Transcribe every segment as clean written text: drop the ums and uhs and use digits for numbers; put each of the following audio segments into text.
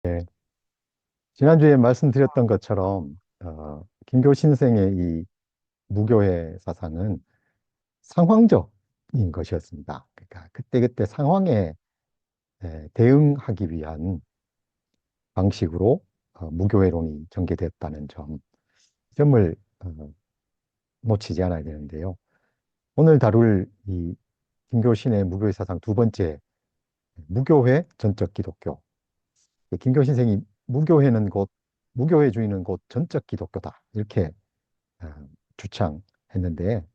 네, 지난주에 말씀드렸던 것처럼 김교 신생의 이 무교회 사상은 상황적인 것이었습니다. 그러니까 그때그때 상황에 대응하기 위한 방식으로 무교회론이 전개되었다는 점을 놓치지 않아야 되는데요. 오늘 다룰 이 김교신의 무교회 사상 두 번째, 무교회 전적 기독교. 김교 신생이 무교회주의는 곧 전적 기독교다, 이렇게 어, 주창했는데,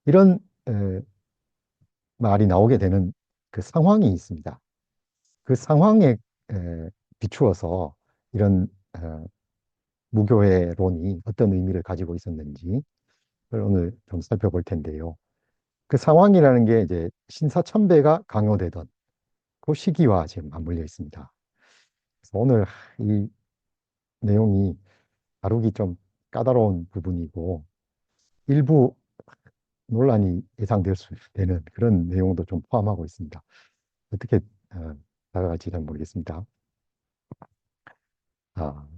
이런 말이 나오게 되는 그 상황이 있습니다. 그 상황에 비추어서 이런 무교회론이 어떤 의미를 가지고 있었는지 를 오늘 좀 살펴볼 텐데요. 그 상황이라는 게 이제 신사참배가 강요되던 그 시기와 지금 맞물려 있습니다. 그래서 오늘 이 내용이 다루기 좀 까다로운 부분이고, 일부 논란이 예상될 수 되는 그런 내용도 좀 포함하고 있습니다. 어떻게 다가갈지 잘 모르겠습니다. 아,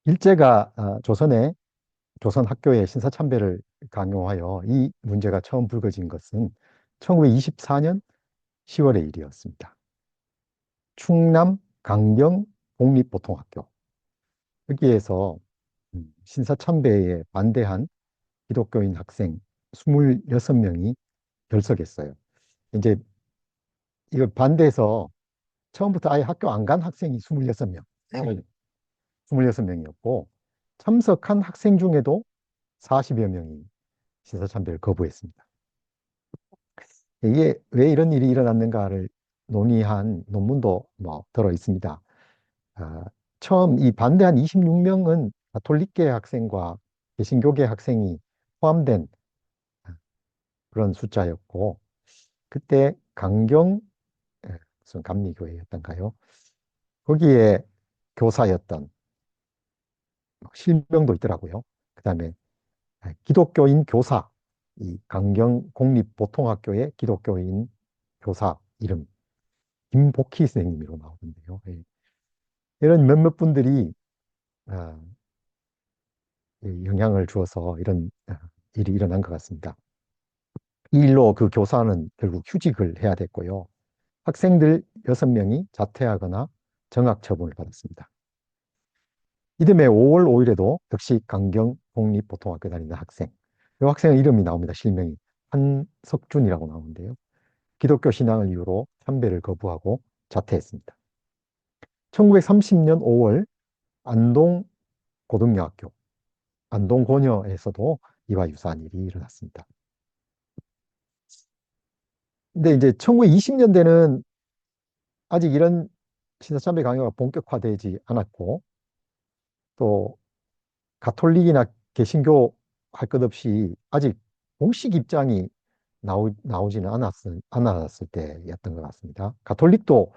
일제가 조선 학교의 신사참배를 강요하여 이 문제가 처음 불거진 것은 1924년 10월의 일이었습니다. 충남 강경 공립보통학교, 여기에서 신사참배에 반대한 기독교인 학생 26명이 결석했어요. 이제 이걸 반대해서 처음부터 아예 학교 안 간 학생이 26명, 26명이었고, 참석한 학생 중에도 40여 명이 신사참배를 거부했습니다. 이게 왜 이런 일이 일어났는가를 논의한 논문도 뭐 들어 있습니다. 아, 처음 이 반대한 26명은 가톨릭계 학생과 개신교계 학생이 포함된 그런 숫자였고, 그때 강경 무슨 감리교회였던가요? 거기에 교사였던 실명도 있더라고요. 그 다음에 기독교인 교사, 이 강경 공립보통학교의 기독교인 교사 이름 김복희 선생님으로 나오던데요. 예. 이런 몇몇 분들이 아, 영향을 주어서 이런 일이 일어난 것 같습니다. 이 일로 그 교사는 결국 휴직을 해야 됐고요. 학생들 6명이 자퇴하거나 정학 처분을 받았습니다. 이듬해 5월 5일에도 역시 강경 공립보통학교 다니는 학생, 이 학생 이름이 나옵니다. 실명이 한석준이라고 나오는데요. 기독교 신앙을 이유로 참배를 거부하고 자퇴했습니다. 1930년 5월 안동 고등여학교, 안동고녀에서도 이와 유사한 일이 일어났습니다. 근데 이제 1920년대는 아직 이런 신사참배 강요가 본격화되지 않았고, 또 가톨릭이나 개신교 할 것 없이 아직 공식 입장이 나오지는 않았을 때였던 것 같습니다. 가톨릭도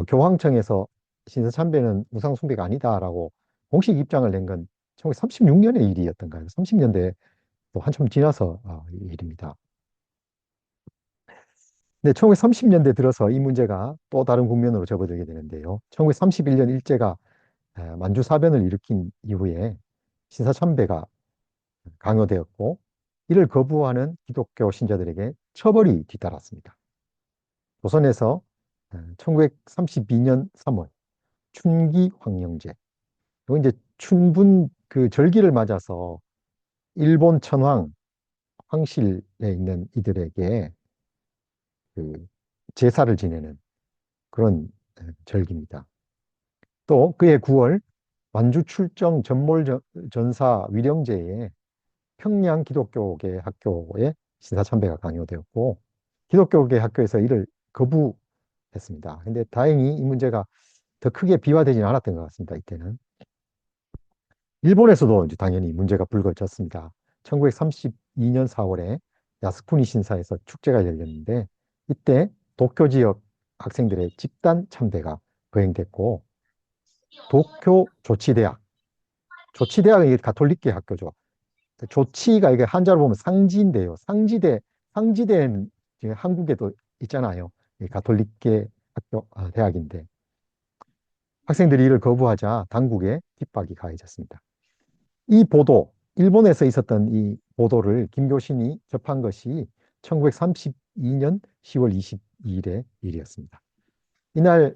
교황청에서 신사참배는 우상숭배가 아니다라고 공식 입장을 낸 건 1936년의 일이었던가요? 30년대 또 한참 지나서 이 일입니다. 근데 1930년대 들어서 이 문제가 또 다른 국면으로 접어들게 되는데요. 1931년 일제가 만주사변을 일으킨 이후에 신사참배가 강요되었고, 이를 거부하는 기독교 신자들에게 처벌이 뒤따랐습니다. 조선에서 1932년 3월 춘기 황령제, 이거 이제 춘분 그 절기를 맞아서 일본 천황 황실에 있는 이들에게 그 제사를 지내는 그런 절기입니다. 또 그해 9월 만주 출정 전몰전사 위령제에 평양 기독교계 학교에 신사참배가 강요되었고, 기독교계 학교에서 이를 거부했습니다. 근데 다행히 이 문제가 더 크게 비화되지는 않았던 것 같습니다. 이때는 일본에서도 이제 당연히 문제가 불거졌습니다. 1932년 4월에 야스쿠니 신사에서 축제가 열렸는데, 이때 도쿄 지역 학생들의 집단 참배가 거행됐고, 도쿄 조치대학, 조치대학은 이게 가톨릭계 학교죠. 조치가 이게 한자로 보면 상지인데요. 상지대는 지금 한국에도 있잖아요. 이 가톨릭계 학교, 대학인데. 학생들이 이를 거부하자 당국에 핍박이 가해졌습니다. 이 보도, 일본에서 있었던 이 보도를 김교신이 접한 것이 1932년 10월 22일의 일이었습니다. 이날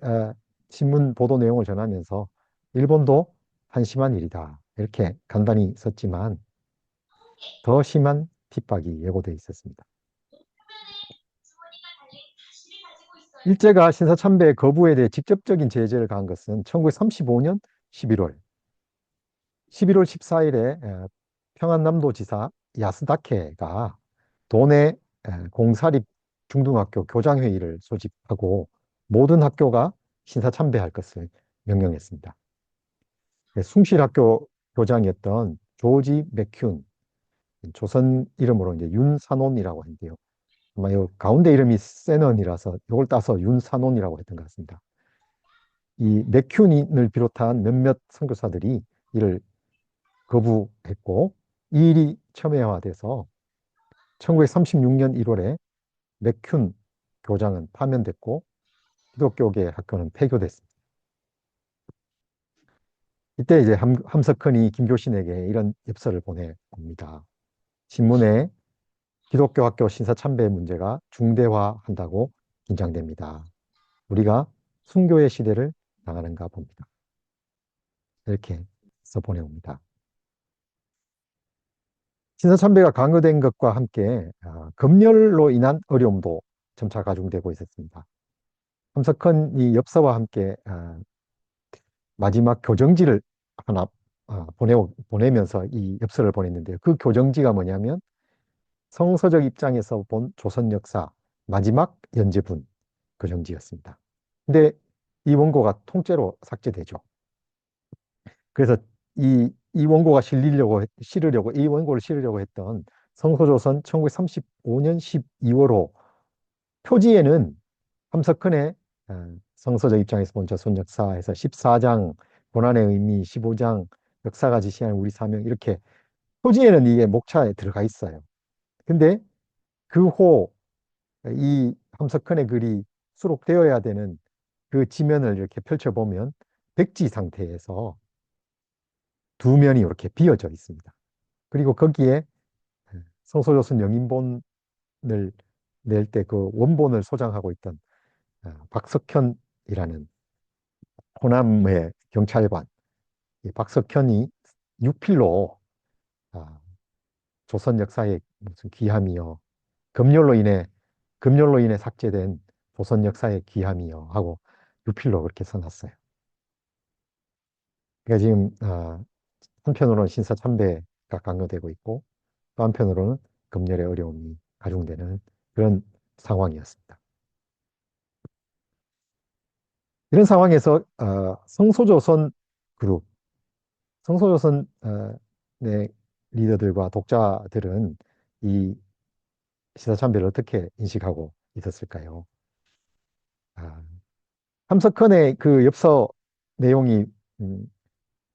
신문 보도 내용을 전하면서 일본도 한심한 일이다 이렇게 간단히 썼지만 더 심한 핍박이 예고돼 있었습니다. 일제가 신사참배 거부에 대해 직접적인 제재를 가한 것은 1935년 11월 14일에 평안남도지사 야스다케가 도내 공사립 중등학교 교장회의를 소집하고 모든 학교가 신사참배할 것을 명령했습니다. 숭실학교 교장이었던 조지 맥큐 조선 이름으로 이제 윤산온이라고 하는데요. 아마 요 가운데 이름이 세넌이라서 이걸 따서 윤산온이라고 했던 것 같습니다. 이 맥큐닌을 비롯한 몇몇 선교사들이 이를 거부했고 이 일이 첨예화돼서 1936년 1월에 맥큐 교장은 파면됐고 기독교계 학교는 폐교됐습니다. 이때 이제 함석헌이 김교신에게 이런 엽서를 보내봅니다. 신문에 기독교 학교 신사참배 문제가 중대화한다고 긴장됩니다. 우리가 순교의 시대를 당하는가 봅니다. 이렇게 써 보내옵니다. 신사참배가 강요된 것과 함께 검열로 인한 어려움도 점차 가중되고 있었습니다. 함석헌이 엽서와 함께 마지막 교정지를 하나 보내면서 이 엽서를 보냈는데요. 그 교정지가 뭐냐면 성서적 입장에서 본 조선 역사 마지막 연재분 교정지였습니다. 근데 이 원고가 통째로 삭제되죠. 그래서 이 원고가 실으려고 이 원고를 실으려고 했던 성서조선 1935년 12월호 표지에는 함석헌의 성서적 입장에서 본 조선 역사에서 14장 고난의 의미, 15장 역사가 지시하는 우리 사명 이렇게 표지에는 이게 목차에 들어가 있어요. 근데 그 호 이 함석헌의 글이 수록되어야 되는 그 지면을 이렇게 펼쳐보면 백지 상태에서 두 면이 이렇게 비어져 있습니다. 그리고 거기에 성서조선 영인본을 낼 때 그 원본을 소장하고 있던 박석현이라는 호남의 경찰관, 이 박석현이 육필로 조선 역사의 무슨 귀함이요, 검열로 인해 삭제된 조선 역사의 귀함이요 하고 육필로 그렇게 써놨어요. 그러니까 지금 한편으로는 신사참배가 강요되고 있고 또 한편으로는 검열의 어려움이 가중되는 그런 상황이었습니다. 이런 상황에서 성소조선 그룹, 성소조선 의 리더들과 독자들은 이 신사참배를 어떻게 인식하고 있었을까요? 아, 함석헌의 그 엽서 내용이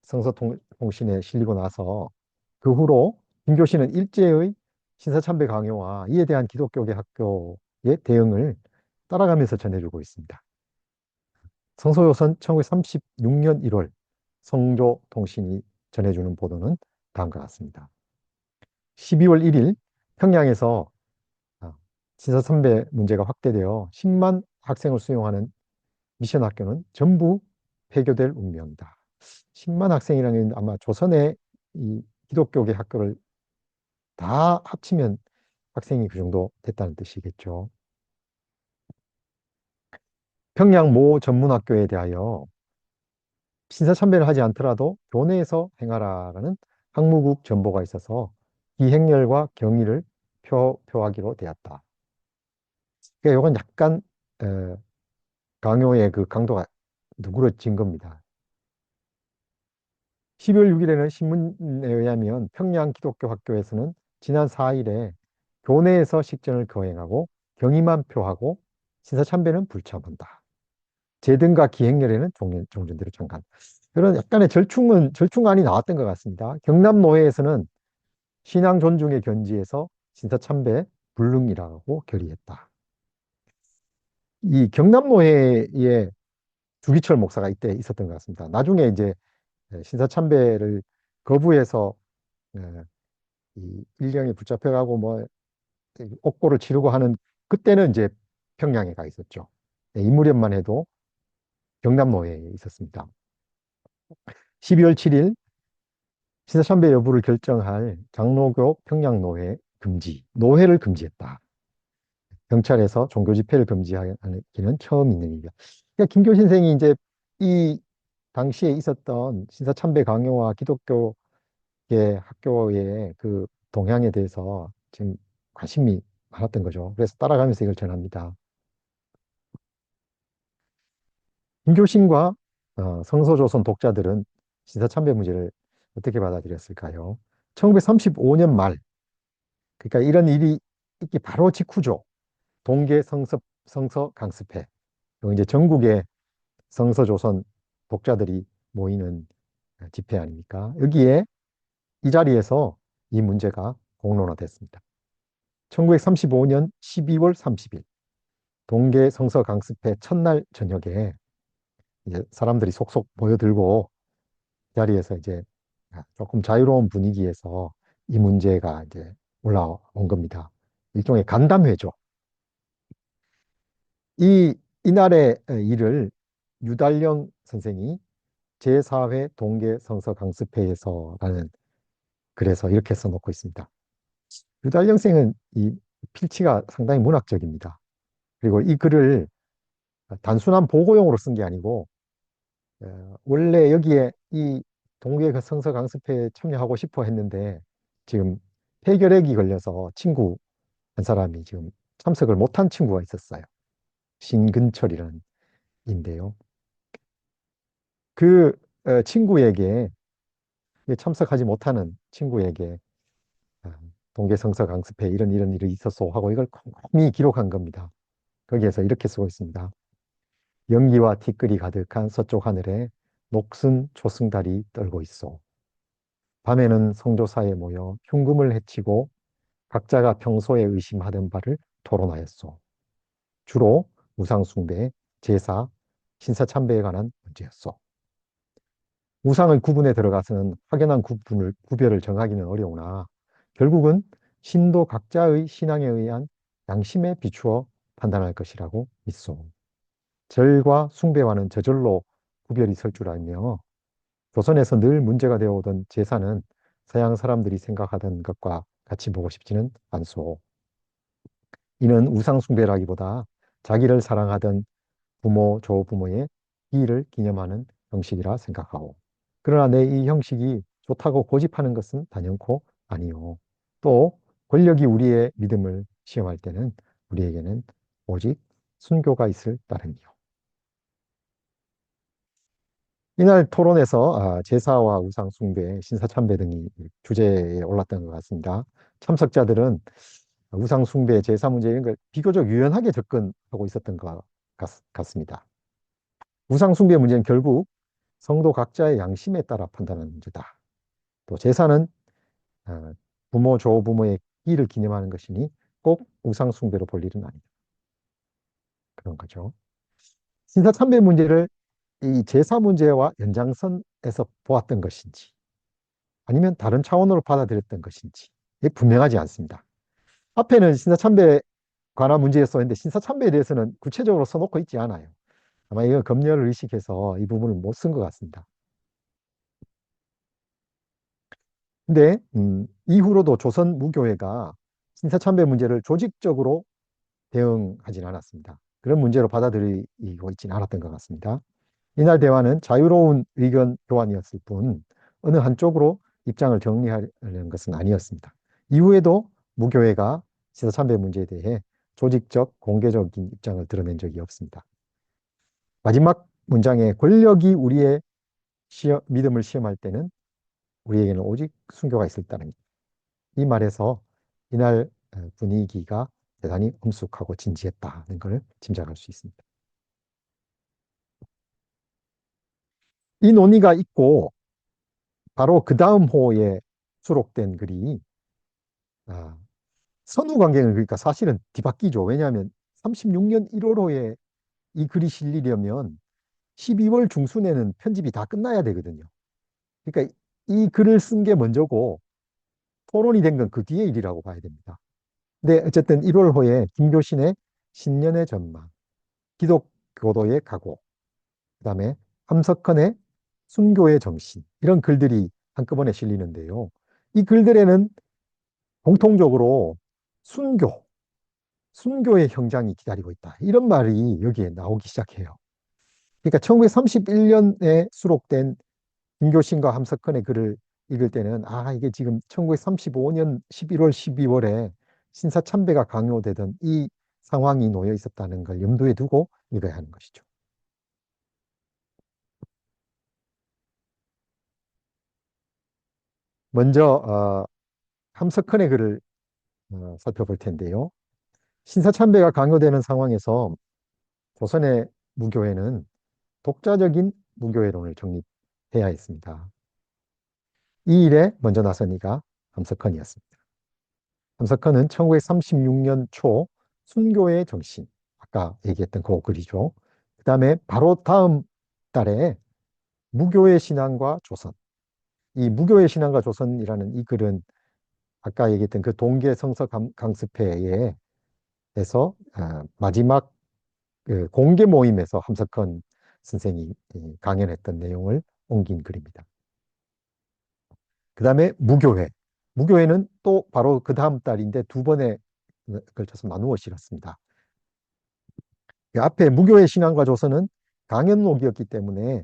성서통신에 실리고 나서 그 후로 김교신은 일제의 신사참배 강요와 이에 대한 기독교계 학교의 대응을 따라가면서 전해주고 있습니다. 성서조선 1936년 1월 성조통신이 전해주는 보도는 다음과 같습니다. 12월 1일 평양에서 신사참배 문제가 확대되어 10만 학생을 수용하는 미션 학교는 전부 폐교될 운명이다. 10만 학생이라는 아마 조선의 이 기독교계 학교를 다 합치면 학생이 그 정도 됐다는 뜻이겠죠. 평양 모 전문학교에 대하여 신사참배를 하지 않더라도 교내에서 행하라라는 학무국 전보가 있어서 기행렬과 경의를 표하기로 되었다. 그러니까 이건 약간 강요의 그 강도가 누그러진 겁니다. 12월 6일에는 신문에 의하면 평양 기독교 학교에서는 지난 4일에 교내에서 식전을 거행하고 경의만 표하고 신사참배는 불참한다. 제등과 기행렬에는 종전대로 참관. 그런 약간의 절충안이 나왔던 것 같습니다. 경남노회에서는 신앙 존중의 견지에서 신사참배 불능이라고 결의했다. 이 경남노회의 주기철 목사가 이때 있었던 것 같습니다. 나중에 이제 신사참배를 거부해서 이 일경에 붙잡혀가고 뭐 옥고를 치르고 하는 그때는 이제 평양에 가 있었죠. 이 무렵만 해도 경남노예에 있었습니다. 12월 7일 신사참배 여부를 결정할 장로교 평양노회 금지, 노회를 금지했다. 경찰에서 종교 집회를 금지하기는 처음 있는 일이다. 그러니까 김교 신생이 이제 이 당시에 있었던 신사참배 강요와 기독교계 학교의 그 동향에 대해서 지금 관심이 많았던 거죠. 그래서 따라가면서 이걸 전합니다. 김교신과 성서조선 독자들은 신사참배 문제를 어떻게 받아들였을까요? 1935년 말, 그러니까 이런 일이 있기 바로 직후죠. 동계 성서 강습회. 이제 전국의 성서조선 독자들이 모이는 집회 아닙니까? 여기에 이 자리에서 이 문제가 공론화됐습니다. 1935년 12월 30일 동계 성서 강습회 첫날 저녁에 이제 사람들이 속속 모여들고 자리에서 이제 조금 자유로운 분위기에서 이 문제가 이제 올라온 겁니다. 일종의 간담회죠. 이날의 일을 유달령 선생이 제4회 동계 성서 강습회에서라는 글에서 이렇게 써놓고 있습니다. 유달령 선생은 이 필치가 상당히 문학적입니다. 그리고 이 글을 단순한 보고용으로 쓴 게 아니고 원래 여기에 이 동계 성서 강습회에 참여하고 싶어 했는데 지금 폐결핵이 걸려서 친구 한 사람이 지금 참석을 못한 친구가 있었어요. 신근철이라는 인데요. 그 친구에게 참석하지 못하는 친구에게 어, 동계 성서 강습회 이런 일이 있었소 하고 이걸 꼼꼼히 기록한 겁니다. 거기에서 이렇게 쓰고 있습니다. 연기와 티끌이 가득한 서쪽 하늘에 녹슨 초승달이 떨고 있어. 밤에는 성조사에 모여 흉금을 헤치고 각자가 평소에 의심하던 바를 토론하였소. 주로 우상숭배, 제사, 신사참배에 관한 문제였소. 우상의 구분에 들어가서는 확연한 구별을 정하기는 어려우나 결국은 신도 각자의 신앙에 의한 양심에 비추어 판단할 것이라고 믿소. 절과 숭배와는 저절로 구별이 설 줄 알며 조선에서 늘 문제가 되어 오던 제사는 서양 사람들이 생각하던 것과 같이 보고 싶지는 않소. 이는 우상숭배라기보다 자기를 사랑하던 부모, 조부모의 기일을 기념하는 형식이라 생각하오. 그러나 내 이 형식이 좋다고 고집하는 것은 단연코 아니오. 또 권력이 우리의 믿음을 시험할 때는 우리에게는 오직 순교가 있을 따름이오. 이날 토론에서 제사와 우상 숭배, 신사참배 등이 주제에 올랐던 것 같습니다. 참석자들은 우상 숭배, 제사 문제 이런 걸 비교적 유연하게 접근하고 있었던 것 같습니다. 우상 숭배 문제는 결국 성도 각자의 양심에 따라 판단하는 문제다. 또 제사는 어, 부모, 조부모의 기를 기념하는 것이니 꼭 우상 숭배로 볼 일은 아니다. 그런 거죠. 신사참배 문제를 이 제사 문제와 연장선에서 보았던 것인지 아니면 다른 차원으로 받아들였던 것인지 이게 분명하지 않습니다. 앞에는 신사참배 관한 문제에 써있는데 신사참배에 대해서는 구체적으로 써놓고 있지 않아요. 아마 이거 검열을 의식해서 이 부분을 못 쓴 것 같습니다. 근데 이후로도 조선 무교회가 신사참배 문제를 조직적으로 대응하진 않았습니다. 그런 문제로 받아들이고 있지는 않았던 것 같습니다. 이날 대화는 자유로운 의견 교환이었을 뿐 어느 한쪽으로 입장을 정리하려는 것은 아니었습니다. 이후에도 무교회가 신사참배 문제에 대해 조직적, 공개적인 입장을 드러낸 적이 없습니다. 마지막 문장에 권력이 우리의 믿음을 시험할 때는 우리에게는 오직 순교가 있을 따름이. 이 말에서 이날 분위기가 대단히 엄숙하고 진지했다는 걸 짐작할 수 있습니다. 이 논의가 있고 바로 그 다음 호에 수록된 글이 선후 관계는 그러니까 사실은 뒤바뀌죠. 왜냐하면 36년 1월호에 이 글이 실리려면 12월 중순에는 편집이 다 끝나야 되거든요. 그러니까 이 글을 쓴 게 먼저고 토론이 된 건 그 뒤의 일이라고 봐야 됩니다. 근데 어쨌든 1월호에 김교신의 신년의 전망, 기독교도의 각오, 그다음에 함석헌의 순교의 정신 이런 글들이 한꺼번에 실리는데요. 이 글들에는 공통적으로 순교, 순교의 현장이 기다리고 있다. 이런 말이 여기에 나오기 시작해요. 그러니까 1931년에 수록된 김교신과 함석헌의 글을 읽을 때는 아, 이게 지금 1935년 11월, 12월에 신사참배가 강요되던 이 상황이 놓여 있었다는 걸 염두에 두고 읽어야 하는 것이죠. 먼저 함석헌의 글을 살펴볼 텐데요. 신사참배가 강요되는 상황에서 조선의 무교회는 독자적인 무교회론을 정립해야 했습니다. 이 일에 먼저 나선 이가 함석헌이었습니다. 함석헌은 1936년 초 순교의 정신, 아까 얘기했던 그 글이죠. 그 다음에 바로 다음 달에 무교의 신앙과 조선. 이 무교의 신앙과 조선이라는 이 글은 아까 얘기했던 그 동계 성서 강습회에 에서 마지막 그 공개 모임에서 함석헌 선생이 강연했던 내용을 옮긴 글입니다. 그 다음에 무교회. 무교회는 또 바로 그 다음 달인데 두 번에 걸쳐서 나누어 실었습니다. 그 앞에 무교회 신앙과 조선은 강연록이었기 때문에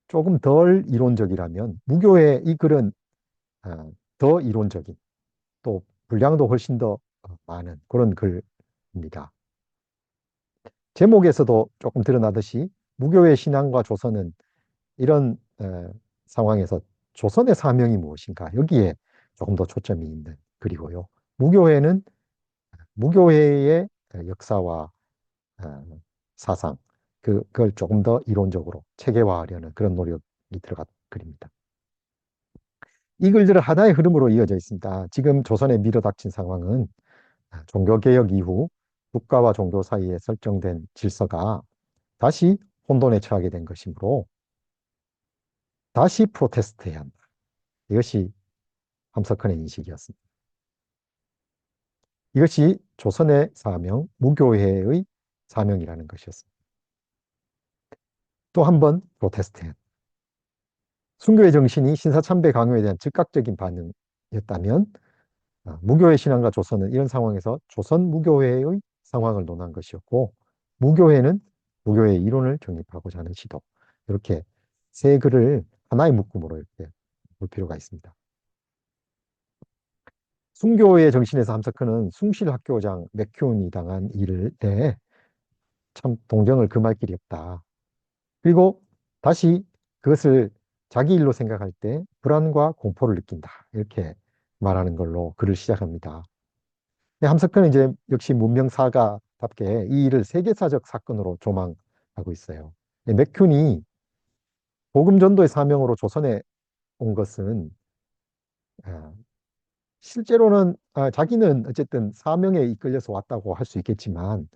조금 덜 이론적이라면 무교회 이 글은 더 이론적인 또 분량도 훨씬 더 많은 그런 글입니다. 제목에서도 조금 드러나듯이 무교회 신앙과 조선은 이런 상황에서 조선의 사명이 무엇인가 여기에 조금 더 초점이 있는 글이고요. 무교회는 무교회의 역사와 사상 그걸 조금 더 이론적으로 체계화하려는 그런 노력이 들어간 글입니다. 이 글들은 하나의 흐름으로 이어져 있습니다. 지금 조선에 밀어닥친 상황은 종교개혁 이후 국가와 종교 사이에 설정된 질서가 다시 혼돈에 처하게 된 것이므로 다시 프로테스트해야 한다. 이것이 함석헌의 인식이었습니다. 이것이 조선의 사명, 무교회의 사명이라는 것이었습니다. 또 한 번 프로테스트해야 한다. 순교의 정신이 신사참배 강요에 대한 즉각적인 반응이었다면 무교회 신앙과 조선은 이런 상황에서 조선 무교회의 상황을 논한 것이었고 무교회는 무교회의 이론을 정립하고자 하는 시도 이렇게 세 글을 하나의 묶음으로 이렇게 볼 필요가 있습니다. 순교의 정신에서 함석헌은 숭실학교장 맥큐온이 당한 일을 때 참 동정을 금할 길이 없다. 그리고 다시 그것을 자기 일로 생각할 때 불안과 공포를 느낀다. 이렇게 말하는 걸로 글을 시작합니다. 함석헌은 이제 역시 문명사가답게 이 일을 세계사적 사건으로 조망하고 있어요. 맥큐니 복음 전도의 사명으로 조선에 온 것은 아, 실제로는 자기는 어쨌든 사명에 이끌려서 왔다고 할 수 있겠지만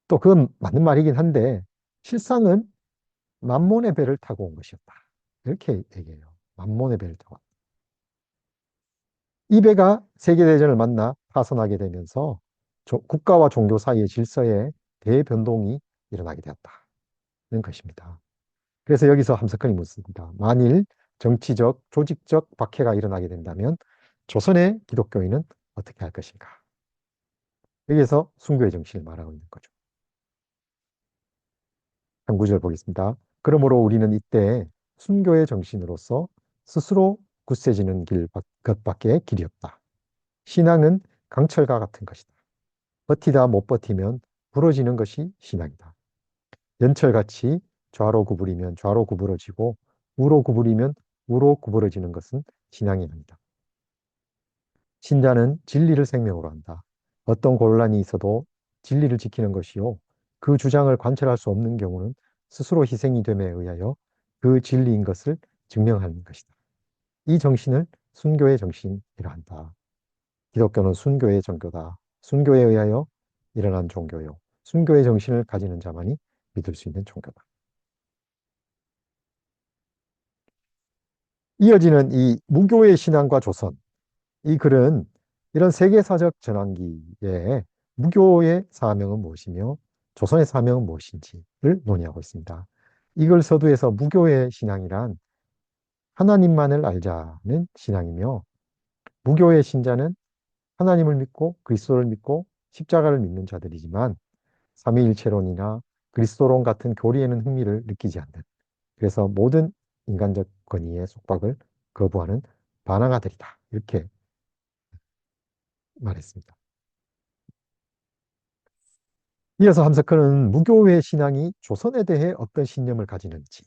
또 그건 맞는 말이긴 한데 실상은 만몬의 배를 타고 온 것이었다. 이렇게 얘기해요. 만몬의 배를 타고. 이 배가 세계대전을 만나 파손하게 되면서 국가와 종교 사이의 질서에 대변동이 일어나게 되었다는 것입니다. 그래서 여기서 함석헌이 묻습니다. 만일 정치적, 조직적 박해가 일어나게 된다면 조선의 기독교인은 어떻게 할 것인가? 여기에서 순교의 정신을 말하고 있는 거죠. 한 구절 보겠습니다. 그러므로 우리는 이때 순교의 정신으로서 스스로 굳세지는 것밖에 길이 없다. 신앙은 강철과 같은 것이다. 버티다 못 버티면 부러지는 것이 신앙이다. 연철같이 좌로 구부리면 좌로 구부러지고 우로 구부리면 우로 구부러지는 것은 신앙이 아니다. 신자는 진리를 생명으로 한다. 어떤 곤란이 있어도 진리를 지키는 것이요. 그 주장을 관철할 수 없는 경우는 스스로 희생이 됨에 의하여 그 진리인 것을 증명하는 것이다. 이 정신을 순교의 정신이라 한다. 기독교는 순교의 종교다. 순교에 의하여 일어난 종교요. 순교의 정신을 가지는 자만이 믿을 수 있는 종교다. 이어지는 이 무교의 신앙과 조선. 이 글은 이런 세계사적 전환기에 무교의 사명은 무엇이며 조선의 사명은 무엇인지를 논의하고 있습니다. 이걸 서두에서 무교의 신앙이란 하나님만을 알자는 신앙이며 무교의 신자는 하나님을 믿고 그리스도를 믿고 십자가를 믿는 자들이지만 삼위일체론이나 그리스도론 같은 교리에는 흥미를 느끼지 않는, 그래서 모든 인간적 권위의 속박을 거부하는 반항아들이다. 이렇게 말했습니다. 이어서 함석헌은 무교의 신앙이 조선에 대해 어떤 신념을 가지는지,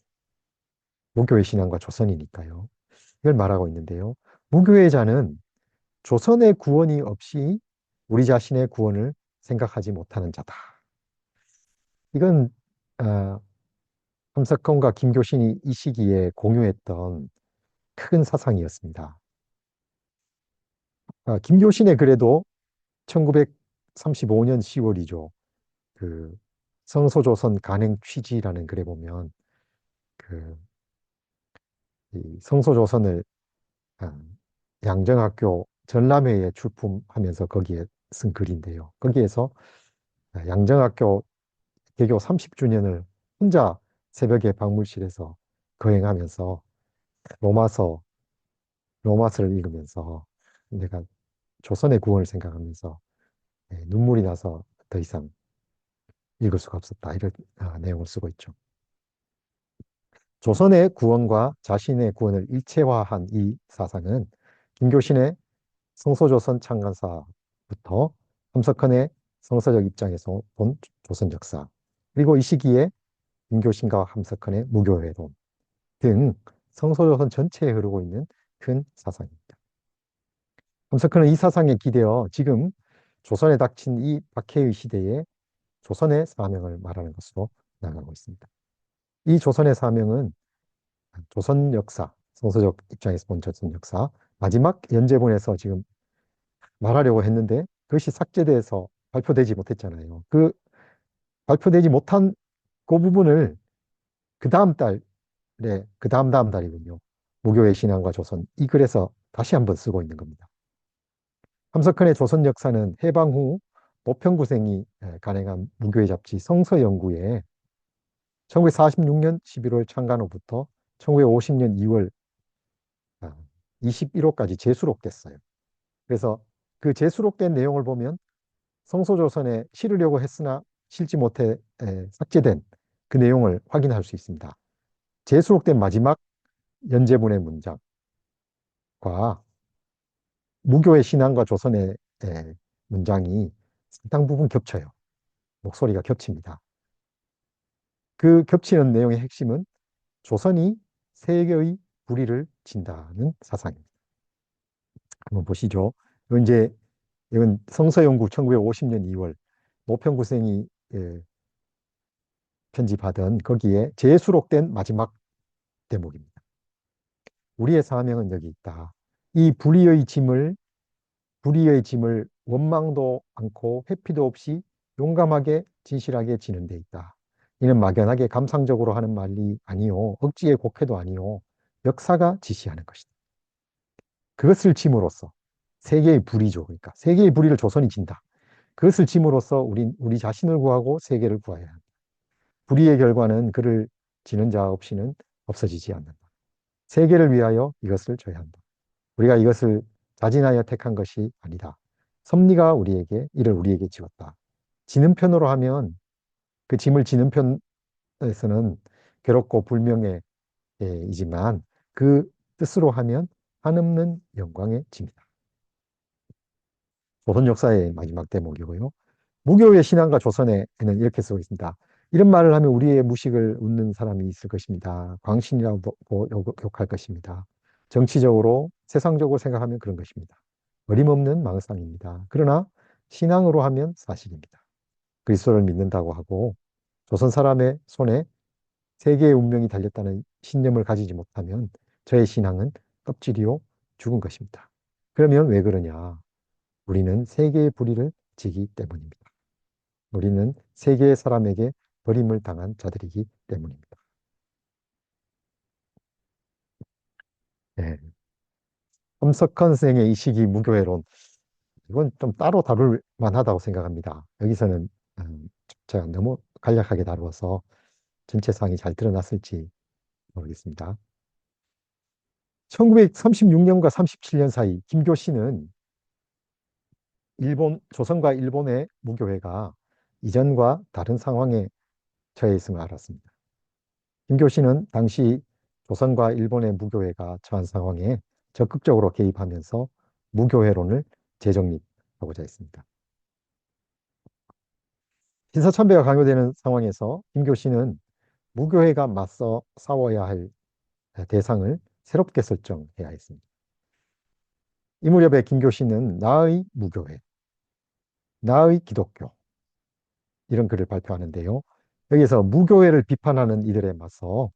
무교의 신앙과 조선이니까요. 이걸 말하고 있는데요. 무교의 자는 조선의 구원이 없이 우리 자신의 구원을 생각하지 못하는 자다. 이건 아, 함석헌과 김교신이 이 시기에 공유했던 큰 사상이었습니다. 김교신의 글에도 1935년 10월이죠. 그 성소조선 간행 취지라는 글에 보면 그 이 성소조선을 양정학교 전람회에 출품하면서 거기에 쓴 글인데요. 거기에서 양정학교 개교 30주년을 혼자 새벽에 박물실에서 거행하면서 로마서, 로마서를 읽으면서 내가 조선의 구원을 생각하면서 눈물이 나서 더 이상 읽을 수가 없었다. 이런 내용을 쓰고 있죠. 조선의 구원과 자신의 구원을 일체화한 이 사상은 김교신의 성소조선 창간사부터 함석헌의 성서적 입장에서 본 조선 역사, 그리고 이 시기에 김교신과 함석헌의 무교회론 등 성소조선 전체에 흐르고 있는 큰 사상입니다. 함석헌은 이 사상에 기대어 지금 조선에 닥친 이 박해의 시대에 조선의 사명을 말하는 것으로 나가고 있습니다. 이 조선의 사명은 조선 역사, 성서적 입장에서 본 조선 역사, 마지막 연재본에서 지금 말하려고 했는데 그것이 삭제돼서 발표되지 못했잖아요. 그 발표되지 못한 그 부분을 그 다음 달에, 그 다음 다음 달이군요. 무교의 신앙과 조선, 이 글에서 다시 한번 쓰고 있는 겁니다. 함석헌의 조선 역사는 해방 후 노평구생이 간행한 무교의 잡지 성서연구에 1946년 11월 창간 후부터 1950년 2월 21호까지 재수록됐어요. 그래서 그 재수록된 내용을 보면 성소조선에 실으려고 했으나 실지 못해 삭제된 그 내용을 확인할 수 있습니다. 재수록된 마지막 연재본의 문장과 무교의 신앙과 조선의 문장이 상당 부분 겹쳐요. 목소리가 겹칩니다. 그 겹치는 내용의 핵심은 조선이 세계의 불의를 진다는 사상입니다. 한번 보시죠. 이건 성서연구 1950년 2월 노평구생이 편집하던 거기에 재수록된 마지막 대목입니다. 우리의 사명은 여기 있다. 이 불의의 짐을 원망도 않고 회피도 없이 용감하게 진실하게 지는 데 있다. 이는 막연하게 감상적으로 하는 말이 아니요, 억지의 곡해도 아니요, 역사가 지시하는 것이다. 그것을 짐으로써 세계의 불의죠. 그러니까 세계의 불의를 조선이 진다. 그것을 짐으로써 우리 자신을 구하고 세계를 구해야 한다. 불의의 결과는 그를 지는 자 없이는 없어지지 않는다. 세계를 위하여 이것을 져야 한다. 우리가 이것을 자진하여 택한 것이 아니다. 섭리가 이를 우리에게 지었다. 지는 편으로 하면 그 짐을 지는 편에서는 괴롭고 불명예이지만 그 뜻으로 하면 한없는 영광의 짐이다. 조선 역사의 마지막 대목이고요. 무교의 신앙과 조선에는 이렇게 쓰고 있습니다. 이런 말을 하면 우리의 무식을 웃는 사람이 있을 것입니다. 광신이라고 욕할 것입니다. 정치적으로, 세상적으로 생각하면 그런 것입니다. 어림없는 망상입니다. 그러나 신앙으로 하면 사실입니다. 그리스도를 믿는다고 하고 조선 사람의 손에 세계의 운명이 달렸다는 신념을 가지지 못하면 저의 신앙은 껍질이요 죽은 것입니다. 그러면 왜 그러냐? 우리는 세계의 불의를 지기 때문입니다. 우리는 세계의 사람에게 버림을 당한 자들이기 때문입니다. 예. 엄석헌 선생의 이 시기 무교회론, 이건 좀 따로 다룰 만하다고 생각합니다. 여기서는 제가 너무 간략하게 다루어서 전체 상이 잘 드러났을지 모르겠습니다. 1936년과 37년 사이 김교신은 조선과 일본의 무교회가 이전과 다른 상황에 처해 있음을 알았습니다. 김교신은 당시 조선과 일본의 무교회가 처한 상황에 적극적으로 개입하면서 무교회론을 재정립하고자 했습니다. 신사참배가 강요되는 상황에서 김교신은 무교회가 맞서 싸워야 할 대상을 새롭게 설정해야 했습니다. 이 무렵에 김교신은 나의 무교회, 나의 기독교 이런 글을 발표하는데요. 여기서 무교회를 비판하는 이들에 맞서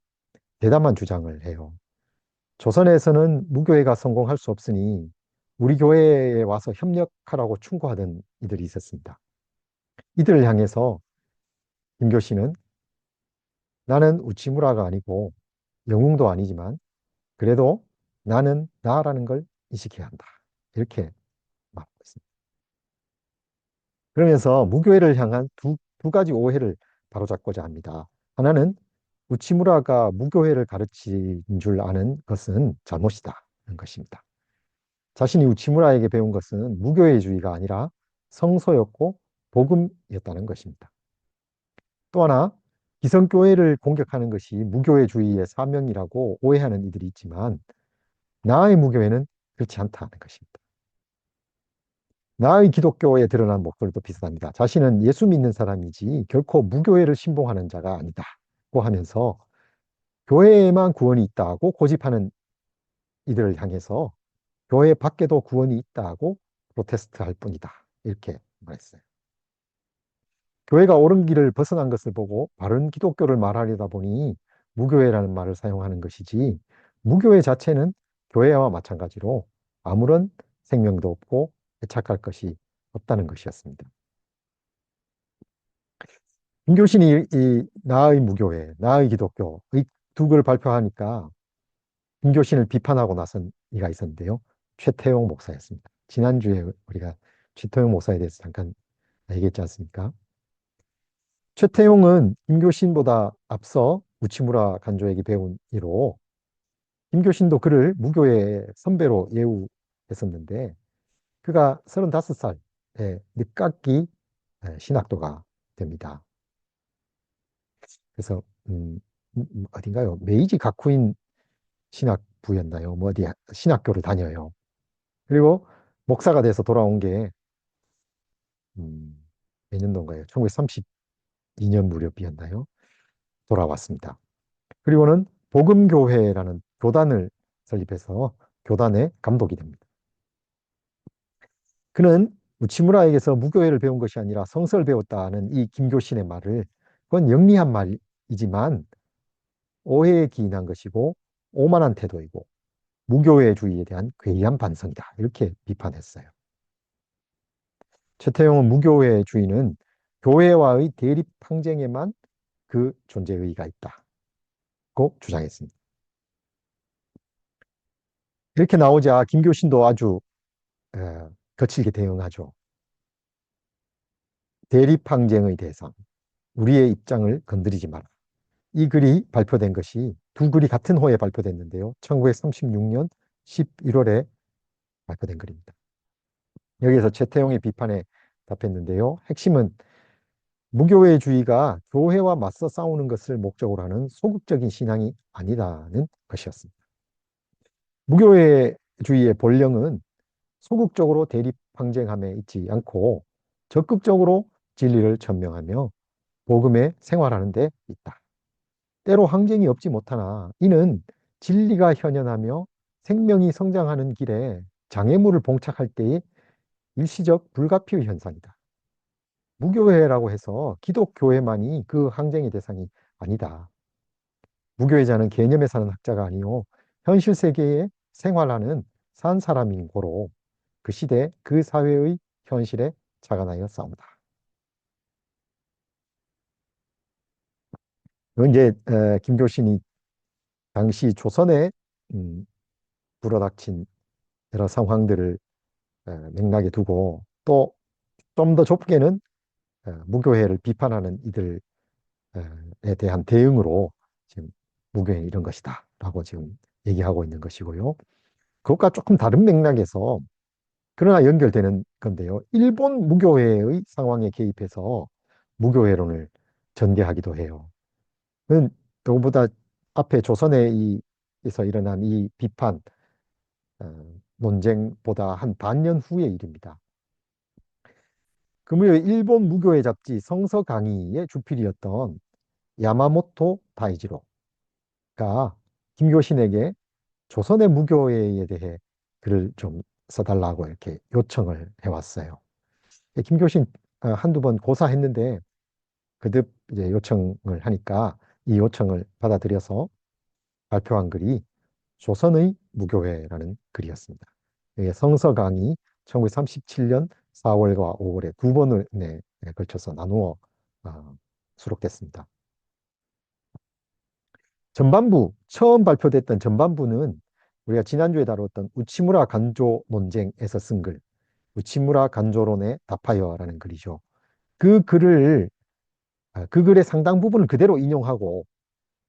대담한 주장을 해요. 조선에서는 무교회가 성공할 수 없으니 우리 교회에 와서 협력하라고 충고하던 이들이 있었습니다. 이들을 향해서 김교신은 나는 우치무라가 아니고 영웅도 아니지만 그래도 나는 나라는 걸 인식해야 한다. 이렇게 말하고 있습니다. 그러면서 무교회를 향한 두 가지 오해를 바로잡고자 합니다. 하나는 우치무라가 무교회를 가르친 줄 아는 것은 잘못이다는 것입니다. 자신이 우치무라에게 배운 것은 무교회주의가 아니라 성서였고 복음이었다는 것입니다. 또 하나, 기성교회를 공격하는 것이 무교회주의의 사명이라고 오해하는 이들이 있지만 나의 무교회는 그렇지 않다는 것입니다. 나의 기독교에 드러난 목소리도 비슷합니다. 자신은 예수 믿는 사람이지 결코 무교회를 신봉하는 자가 아니다고 하면서 교회에만 구원이 있다고 고집하는 이들을 향해서 교회 밖에도 구원이 있다고 프로테스트할 뿐이다. 이렇게 말했어요. 교회가 옳은 길을 벗어난 것을 보고 바른 기독교를 말하려다 보니 무교회라는 말을 사용하는 것이지 무교회 자체는 교회와 마찬가지로 아무런 생명도 없고 애착할 것이 없다는 것이었습니다. 김교신이 이 나의 무교회, 나의 기독교 이 두 글을 발표하니까 김교신을 비판하고 나선 이가 있었는데요. 최태용 목사였습니다. 지난주에 우리가 최태용 목사에 대해서 잠깐 얘기했지 않습니까? 최태용은 김교신보다 앞서 우치무라 간조에게 배운 이로 김교신도 그를 무교의 선배로 예우했었는데 그가 35살에 늦깎이 신학도가 됩니다. 그래서 어딘가요? 메이지 가쿠인 신학부였나요? 뭐 어디 신학교를 다녀요. 그리고 목사가 돼서 돌아온 게 몇 년도인가요? 1932년 무렵이었나요? 돌아왔습니다. 그리고는 복음교회라는 교단을 설립해서 교단의 감독이 됩니다. 그는 우치무라에게서 무교회를 배운 것이 아니라 성서를 배웠다는 이 김교신의 말을 그건 영리한 말이지만 오해에 기인한 것이고 오만한 태도이고 무교회주의에 대한 괴이한 반성이다. 이렇게 비판했어요. 최태용은 무교회주의는 교회와의 대립 항쟁에만 그 존재 의의가 있다고 주장했습니다. 이렇게 나오자 김교신도 아주 거칠게 대응하죠. 대립 항쟁의 대상, 우리의 입장을 건드리지 마라. 이 글이 발표된 것이 두 글이 같은 호에 발표됐는데요. 1936년 11월에 발표된 글입니다. 여기에서 최태용의 비판에 답했는데요. 핵심은 무교회주의가 교회와 맞서 싸우는 것을 목적으로 하는 소극적인 신앙이 아니라는 것이었습니다. 무교회주의의 본령은 소극적으로 대립 항쟁함에 있지 않고 적극적으로 진리를 전명하며 복음에 생활하는 데 있다. 때로 항쟁이 없지 못하나 이는 진리가 현현하며 생명이 성장하는 길에 장애물을 봉착할 때의 일시적 불가피의 현상이다. 무교회라고 해서 기독교회만이 그 항쟁의 대상이 아니다. 무교회자는 개념에 사는 학자가 아니요 현실 세계에 생활하는 산 사람인 고로 그 시대 그 사회의 현실에 자간하여 싸운다. 이건 이제 김교신이 당시 조선의 음, 불어닥친 여러 상황들을 맥락에 두고 또 좀 더 좁게는 무교회를 비판하는 이들에 대한 대응으로 지금 무교회는 이런 것이다 라고 지금 얘기하고 있는 것이고요. 그것과 조금 다른 맥락에서 그러나 연결되는 건데요. 일본 무교회의 상황에 개입해서 무교회론을 전개하기도 해요. 그건 누구보다 앞에 조선에서 일어난 이 비판, 논쟁보다 한 반년 후의 일입니다. 그 무렵 일본 무교회 잡지 성서 강의의 주필이었던 야마모토 다이지로가 김교신에게 조선의 무교회에 대해 글을 좀 써달라고 이렇게 요청을 해왔어요. 김교신 한두 번 고사했는데 그듭 이제 요청을 하니까 이 요청을 받아들여서 발표한 글이 조선의 무교회라는 글이었습니다. 이게 성서 강의 1937년 4월과 5월에 두 번에 걸쳐서 나누어 수록됐습니다. 전반부, 처음 발표됐던 전반부는 우리가 지난주에 다뤘던 우치무라 간조 논쟁에서 쓴 글, 우치무라 간조론의 답하여라는 글이죠. 그 글을, 그 글의 상당 부분을 그대로 인용하고,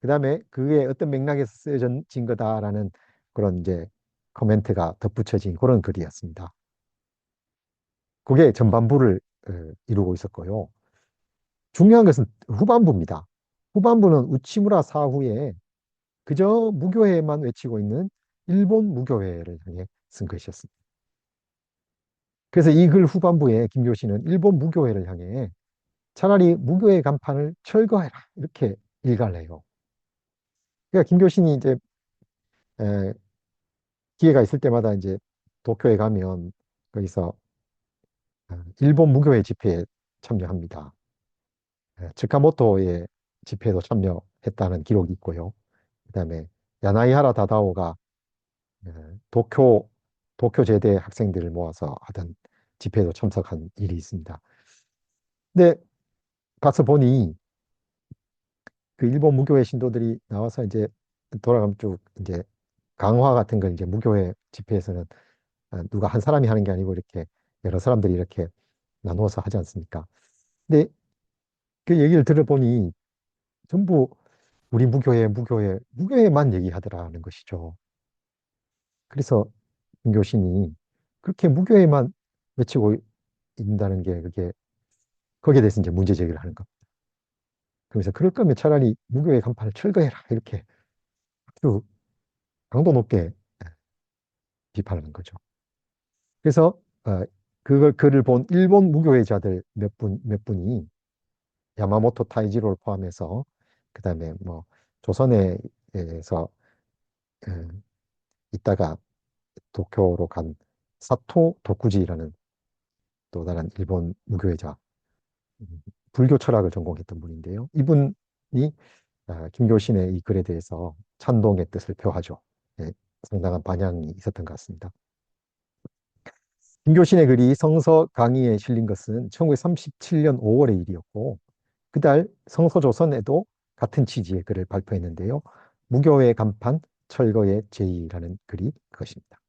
그 다음에 그게 어떤 맥락에서 쓰여진 거다라는 그런 이제 코멘트가 덧붙여진 그런 글이었습니다. 그게 전반부를 이루고 있었고요. 중요한 것은 후반부입니다. 후반부는 우치무라 사후에 그저 무교회만 외치고 있는 일본 무교회를 향해 쓴 것이었습니다. 그래서 이 글 후반부에 김교신은 일본 무교회를 향해 차라리 무교회 간판을 철거해라 이렇게 일갈을 해요. 그러니까 김교신이 이제 에, 기회가 있을 때마다 이제 도쿄에 가면 거기서 일본 무교회 집회에 참여합니다. 츠카모토의 집회도 참여했다는 기록이 있고요. 그다음에 야나이하라 다다오가 에, 도쿄 도쿄 제대 학생들을 모아서 하던 집회도 참석한 일이 있습니다. 근데 가서 보니 그 일본 무교회 신도들이 나와서 이제 돌아가면 쭉 이제 강화 같은 걸 이제 무교회 집회에서는 누가 한 사람이 하는 게 아니고 이렇게 여러 사람들이 이렇게 나누어서 하지 않습니까? 근데 그 얘기를 들어보니 전부 우리 무교회만 얘기하더라는 것이죠. 그래서 김교신이 그렇게 무교회만 외치고 있다는 게 그게 거기에 대해서 이제 문제 제기를 하는 겁니다. 그래서 그럴 거면 차라리 무교회 간판을 철거해라 이렇게 아주 강도 높게 비판하는 거죠. 그래서 그걸 글을 본 일본 무교회자들 몇 분이 야마모토 타이지로를 포함해서 그다음에 뭐 조선에서 있다가 도쿄로 간 사토 도쿠지라는 또 다른 일본 무교회자, 음, 불교 철학을 전공했던 분인데요. 이분이 김교신의 이 글에 대해서 찬동의 뜻을 표하죠. 예, 상당한 반향이 있었던 것 같습니다. 김교신의 글이 성서 강의에 실린 것은 1937년 5월의 일이었고 그달 성서조선에도 같은 취지의 글을 발표했는데요. 무교회 간판 철거의 제의라는 글이 그것입니다.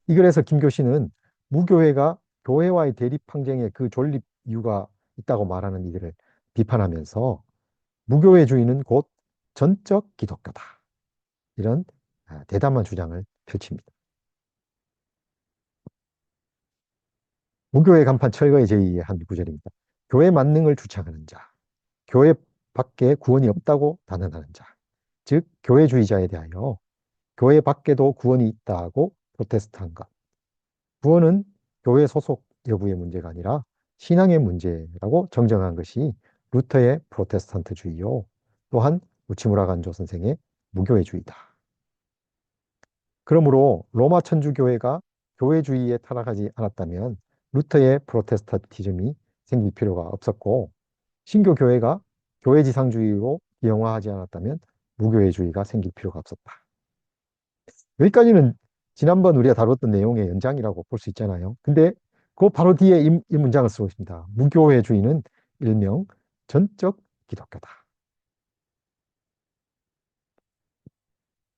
이 글에서 김교신은 무교회가 교회와의 대립 항쟁에 그 존립 이유가 있다고 말하는 이들을 비판하면서 무교회주의는 곧 전적 기독교다. 이런 대담한 주장을 펼칩니다. 무교회 간판 철거의 제의의 한 구절입니다. 교회 만능을 주창하는 자, 교회 밖에 구원이 없다고 단언하는 자, 즉 교회주의자에 대하여 교회 밖에도 구원이 있다고 프로테스트한 것. 구원은 교회 소속 여부의 문제가 아니라 신앙의 문제라고 정정한 것이 루터의 프로테스탄트주의요. 또한 우치무라 간조 선생의 무교회주의다. 그러므로 로마 천주교회가 교회주의에 타락하지 않았다면 루터의 프로테스탄티즘이 생길 필요가 없었고 신교 교회가 교회지상주의로 비영화하지 않았다면 무교회주의가 생길 필요가 없었다. 여기까지는 지난번 우리가 다뤘던 내용의 연장이라고 볼 수 있잖아요. 근데 그 바로 뒤에 이 문장을 쓰고 있습니다. 무교회주의는 일명 전적 기독교다.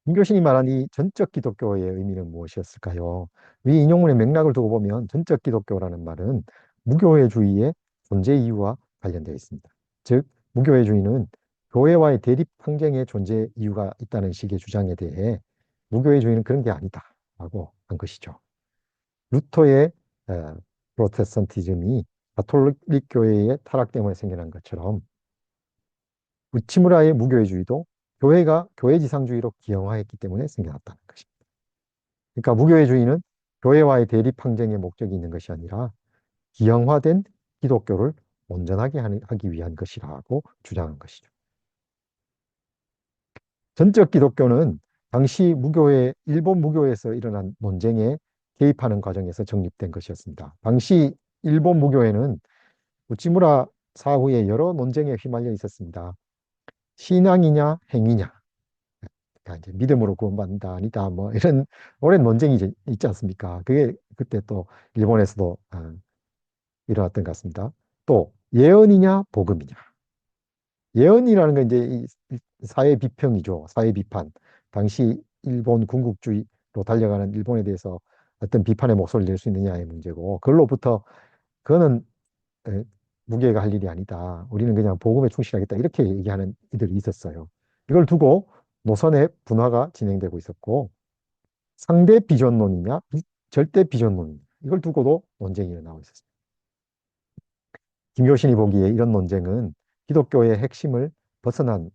김교신이 말한 이 전적 기독교의 의미는 무엇이었을까요? 위 인용문의 맥락을 두고 보면 전적 기독교라는 말은 무교회주의의 존재 이유와 관련되어 있습니다. 즉, 무교회주의는 교회와의 대립 항쟁의 존재 이유가 있다는 식의 주장에 대해 무교회주의는 그런 게 아니다라고 한 것이죠. 루터의 프로테스탄티즘이 가톨릭 교회의 타락 때문에 생겨난 것처럼 우치무라의 무교회주의도 교회가 교회지상주의로 기형화했기 때문에 생겨났다는 것입니다. 그러니까 무교회주의는 교회와의 대립 항쟁의 목적이 있는 것이 아니라 기형화된 기독교를 온전하게 하기 위한 것이라고 주장한 것이죠. 전적 기독교는 당시 일본 무교에서 일어난 논쟁에 개입하는 과정에서 정립된 것이었습니다. 당시 일본 무교회는 우치무라 사후에 여러 논쟁에 휘말려 있었습니다. 신앙이냐 행위냐, 그러니까 이제 믿음으로 구원받는다 아니다 뭐 이런 오랜 논쟁이 이제 있지 않습니까? 그게 그때 또 일본에서도 일어났던 것 같습니다. 또 예언이냐 복음이냐. 예언이라는 건 이제 이 사회 비평이죠. 사회 비판. 당시 일본 군국주의로 달려가는 일본에 대해서 어떤 비판의 목소리를 낼 수 있느냐의 문제고, 그걸로부터 그거는 에, 무교회가 할 일이 아니다. 우리는 그냥 복음에 충실하겠다. 이렇게 얘기하는 이들이 있었어요. 이걸 두고 노선의 분화가 진행되고 있었고, 상대 비전론이냐, 절대 비전론이냐, 이걸 두고도 논쟁이 일어나고 있었습니다. 김교신이 보기에 이런 논쟁은 기독교의 핵심을 벗어난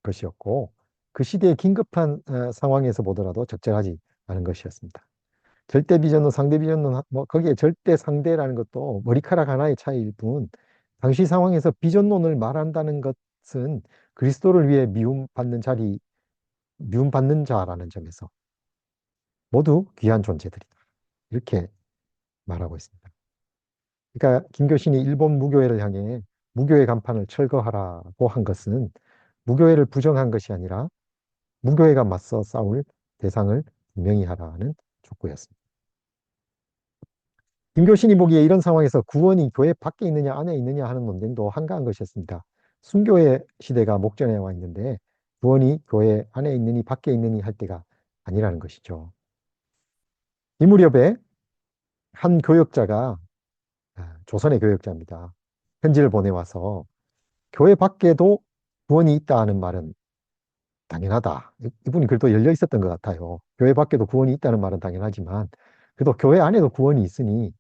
것이었고, 그 시대의 긴급한 상황에서 보더라도 적절하지 않은 것이었습니다. 절대 비전론, 상대 비전론, 뭐 거기에 절대 상대라는 것도 머리카락 하나의 차이일 뿐, 당시 상황에서 비전론을 말한다는 것은 그리스도를 위해 미움받는 자라는 점에서 모두 귀한 존재들이다. 이렇게 말하고 있습니다. 그러니까 김교신이 일본 무교회를 향해 무교회 간판을 철거하라고 한 것은 무교회를 부정한 것이 아니라 무교회가 맞서 싸울 대상을 분명히 하라는 촉구였습니다. 김교신이 보기에 이런 상황에서 구원이 교회 밖에 있느냐 안에 있느냐 하는 논쟁도 한가한 것이었습니다. 순교의 시대가 목전에 와 있는데 구원이 교회 안에 있느니 밖에 있느니 할 때가 아니라는 것이죠. 이 무렵에 한 교역자가 조선의 교역자입니다. 편지를 보내와서 교회 밖에도 구원이 있다 하는 말은 당연하다. 이분이 그래도 열려 있었던 것 같아요. 교회 밖에도 구원이 있다는 말은 당연하지만 그래도 교회 안에도 구원이 있으니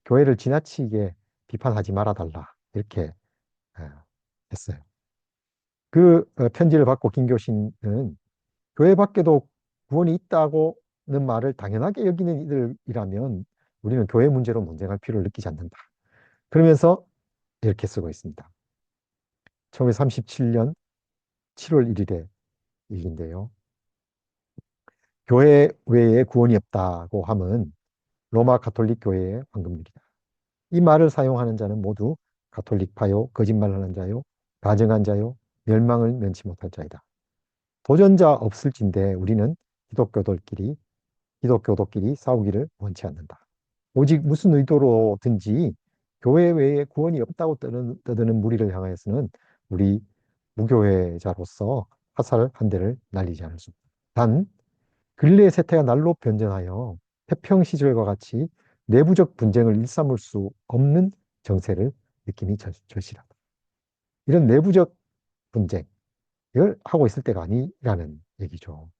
교회를 지나치게 비판하지 말아달라. 이렇게 했어요. 그 편지를 받고 김교신은 교회 밖에도 구원이 있다고는 말을 당연하게 여기는 이들이라면 우리는 교회 문제로 논쟁할 필요를 느끼지 않는다. 그러면서 이렇게 쓰고 있습니다. 1937년 7월 1일의 일인데요. 교회 외에 구원이 없다고 함은 로마 가톨릭 교회의 황금률이다. 이 말을 사용하는 자는 모두 가톨릭파요, 거짓말하는 자요, 가증한 자요, 멸망을 면치 못할 자이다. 도전자 없을진데 우리는 기독교도끼리 싸우기를 원치 않는다. 오직 무슨 의도로든지 교회 외에 구원이 없다고 떠드는 무리를 향하여서는 우리 무교회자로서 화살 한 대를 날리지 않을 수 없다. 단 근래의 세태가 날로 변전하여 태평 시절과 같이 내부적 분쟁을 일삼을 수 없는 정세를 느낌이 절실하다. 이런 내부적 분쟁을 하고 있을 때가 아니라는 얘기죠.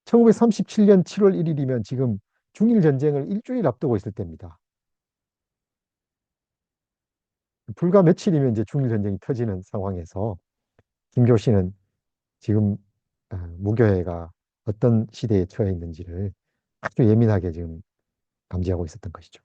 1937년 7월 1일이면 지금 중일 전쟁을 일주일 앞두고 있을 때입니다. 불과 며칠이면 이제 중일 전쟁이 터지는 상황에서 김교신은 지금 무교회가 어떤 시대에 처해 있는지를 아주 예민하게 지금 감지하고 있었던 것이죠.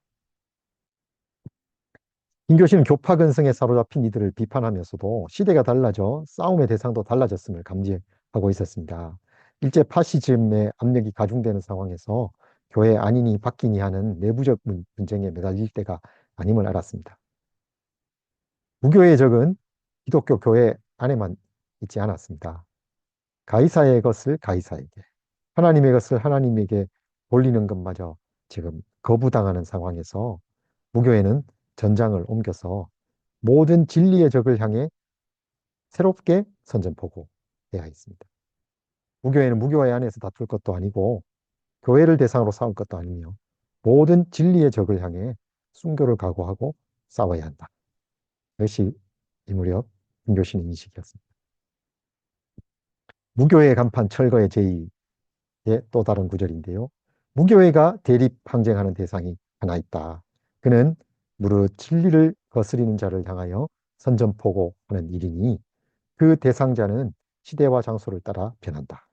김교신은 교파 근성에 사로잡힌 이들을 비판하면서도 시대가 달라져 싸움의 대상도 달라졌음을 감지하고 있었습니다. 일제 파시즘의 압력이 가중되는 상황에서 교회 아니니 바뀌니 하는 내부적 분쟁에 매달릴 때가 아님을 알았습니다. 무교의 적은 기독교 교회 안에만 있지 않았습니다. 가이사의 것을 가이사에게, 하나님의 것을 하나님에게 돌리는 것마저 지금 거부당하는 상황에서 무교회는 전장을 옮겨서 모든 진리의 적을 향해 새롭게 선전포고해야 했습니다. 무교회는 무교회 안에서 다툴 것도 아니고 교회를 대상으로 싸울 것도 아니며 모든 진리의 적을 향해 순교를 각오하고 싸워야 한다. 이것이 이 무렵 김교신의 인식이었습니다. 무교회 간판 철거의 제의의 또 다른 구절인데요. 무교회가 대립 항쟁하는 대상이 하나 있다. 그는 무릇 진리를 거스리는 자를 향하여 선전포고하는 일이니 그 대상자는 시대와 장소를 따라 변한다.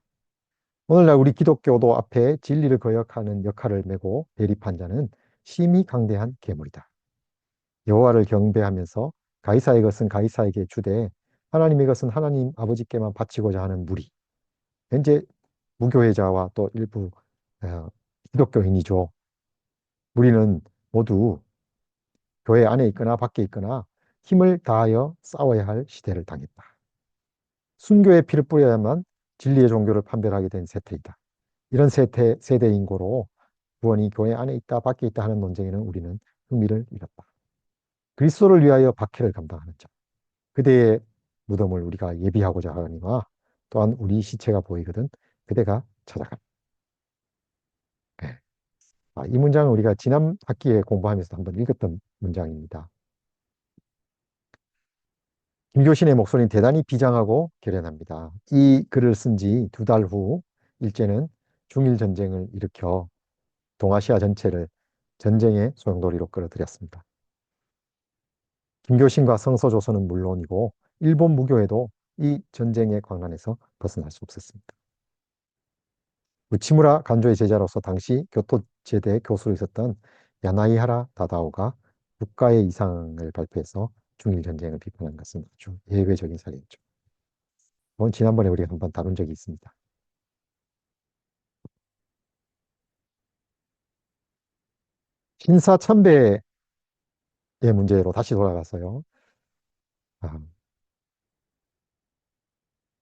오늘날 우리 기독교도 앞에 진리를 거역하는 역할을 메고 대립한 자는 심히 강대한 괴물이다. 여호와를 경배하면서 가이사의 것은 가이사에게 주되 하나님의 것은 하나님 아버지께만 바치고자 하는 무리. 현재 무교회자와 또 일부 어, 기독교인이죠. 우리는 모두 교회 안에 있거나 밖에 있거나 힘을 다하여 싸워야 할 시대를 당했다. 순교의 피를 뿌려야만 진리의 종교를 판별하게 된 세태이다. 이런 세대 인고로 구원이 교회 안에 있다 밖에 있다 하는 논쟁에는 우리는 흥미를 잃었다. 그리스도를 위하여 박해를 감당하는 자, 그대의 무덤을 우리가 예비하고자 하니와 또한 우리 시체가 보이거든 그대가 찾아간다. 네. 이 문장은 우리가 지난 학기에 공부하면서 한번 읽었던 문장입니다. 김교신의 목소리는 대단히 비장하고 결연합니다. 이 글을 쓴 지 2달 후 일제는 중일전쟁을 일으켜 동아시아 전체를 전쟁의 소용돌이로 끌어들였습니다. 김교신과 성서조선은 물론이고 일본 무교회도 이 전쟁의 광란에서 벗어날 수 없었습니다. 우치무라 간조의 제자로서 당시 교토제대 교수로 있었던 야나이하라 다다오가 국가의 이상을 발표해서 중일전쟁을 비판한 것은 아주 예외적인 사례였죠. 지난번에 우리가 한번 다룬 적이 있습니다. 신사참배의 문제로 다시 돌아가서요. 아,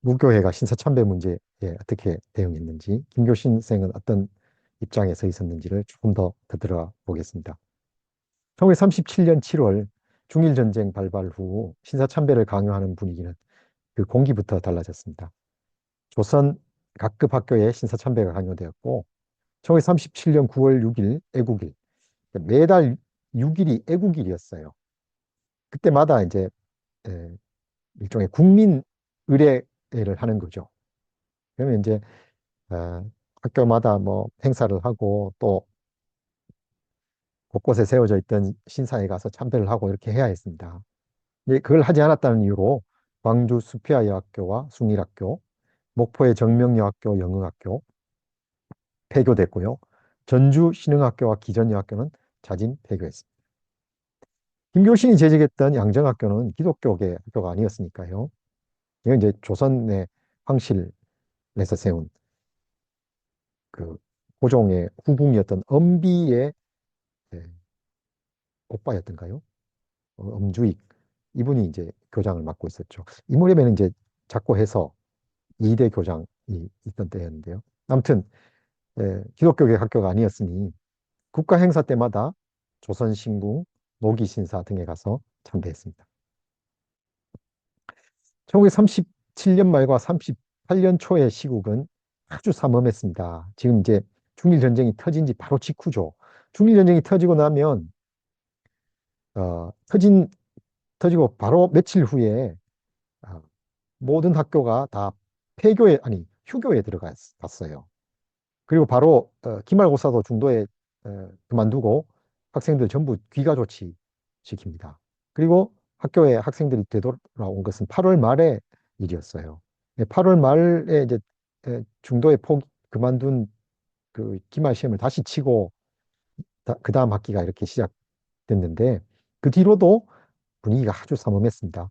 무교회가 신사참배 문제에 어떻게 대응했는지, 김교신 생은 어떤 입장에 서 있었는지를 조금 더 들어가 보겠습니다. 1937년 7월 중일전쟁 발발 후 신사참배를 강요하는 분위기는 그 공기부터 달라졌습니다. 조선 각급 학교에 신사참배가 강요되었고 1937년 9월 6일 애국일, 매달 6일이 애국일이었어요. 그때마다 이제 일종의 국민 의례를 하는 거죠. 그러면 이제 학교마다 뭐 행사를 하고 또 곳곳에 세워져 있던 신사에 가서 참배를 하고 이렇게 해야 했습니다. 그걸 하지 않았다는 이유로 광주 수피아 여학교와 숭일학교, 목포의 정명여학교, 영흥학교 폐교됐고요. 전주 신흥학교와 기전여학교는 자진 폐교했습니다. 김교신이 재직했던 양정학교는 기독교계 학교가 아니었으니까요. 이건 이제 조선의 황실에서 세운 그 고종의 후궁이었던 엄비의 오빠였던가요? 엄주익. 이분이 이제 교장을 맡고 있었죠. 이 무렵에는 이제 작고해서 2대 교장이 있던 때였는데요. 아무튼 기독교계 학교가 아니었으니 국가 행사 때마다 조선신궁, 노기신사 등에 가서 참배했습니다. 1937년 말과 38년 초의 시국은 아주 삼엄했습니다. 지금 이제 중일전쟁이 터진 지 바로 직후죠. 중일전쟁이 터지고 나면 어, 터진 터지고 바로 며칠 후에 아, 모든 학교가 다 폐교에 아니 휴교에 들어갔어요. 그리고 바로 기말고사도 중도에 그만두고 학생들 전부 귀가 조치 시킵니다. 그리고 학교에 학생들이 되돌아온 것은 8월 말의 일이었어요. 8월 말에 이제 중도에 그만둔 그 기말 시험을 다시 치고 그 다음 학기가 이렇게 시작됐는데 그 뒤로도 분위기가 아주 삼엄했습니다.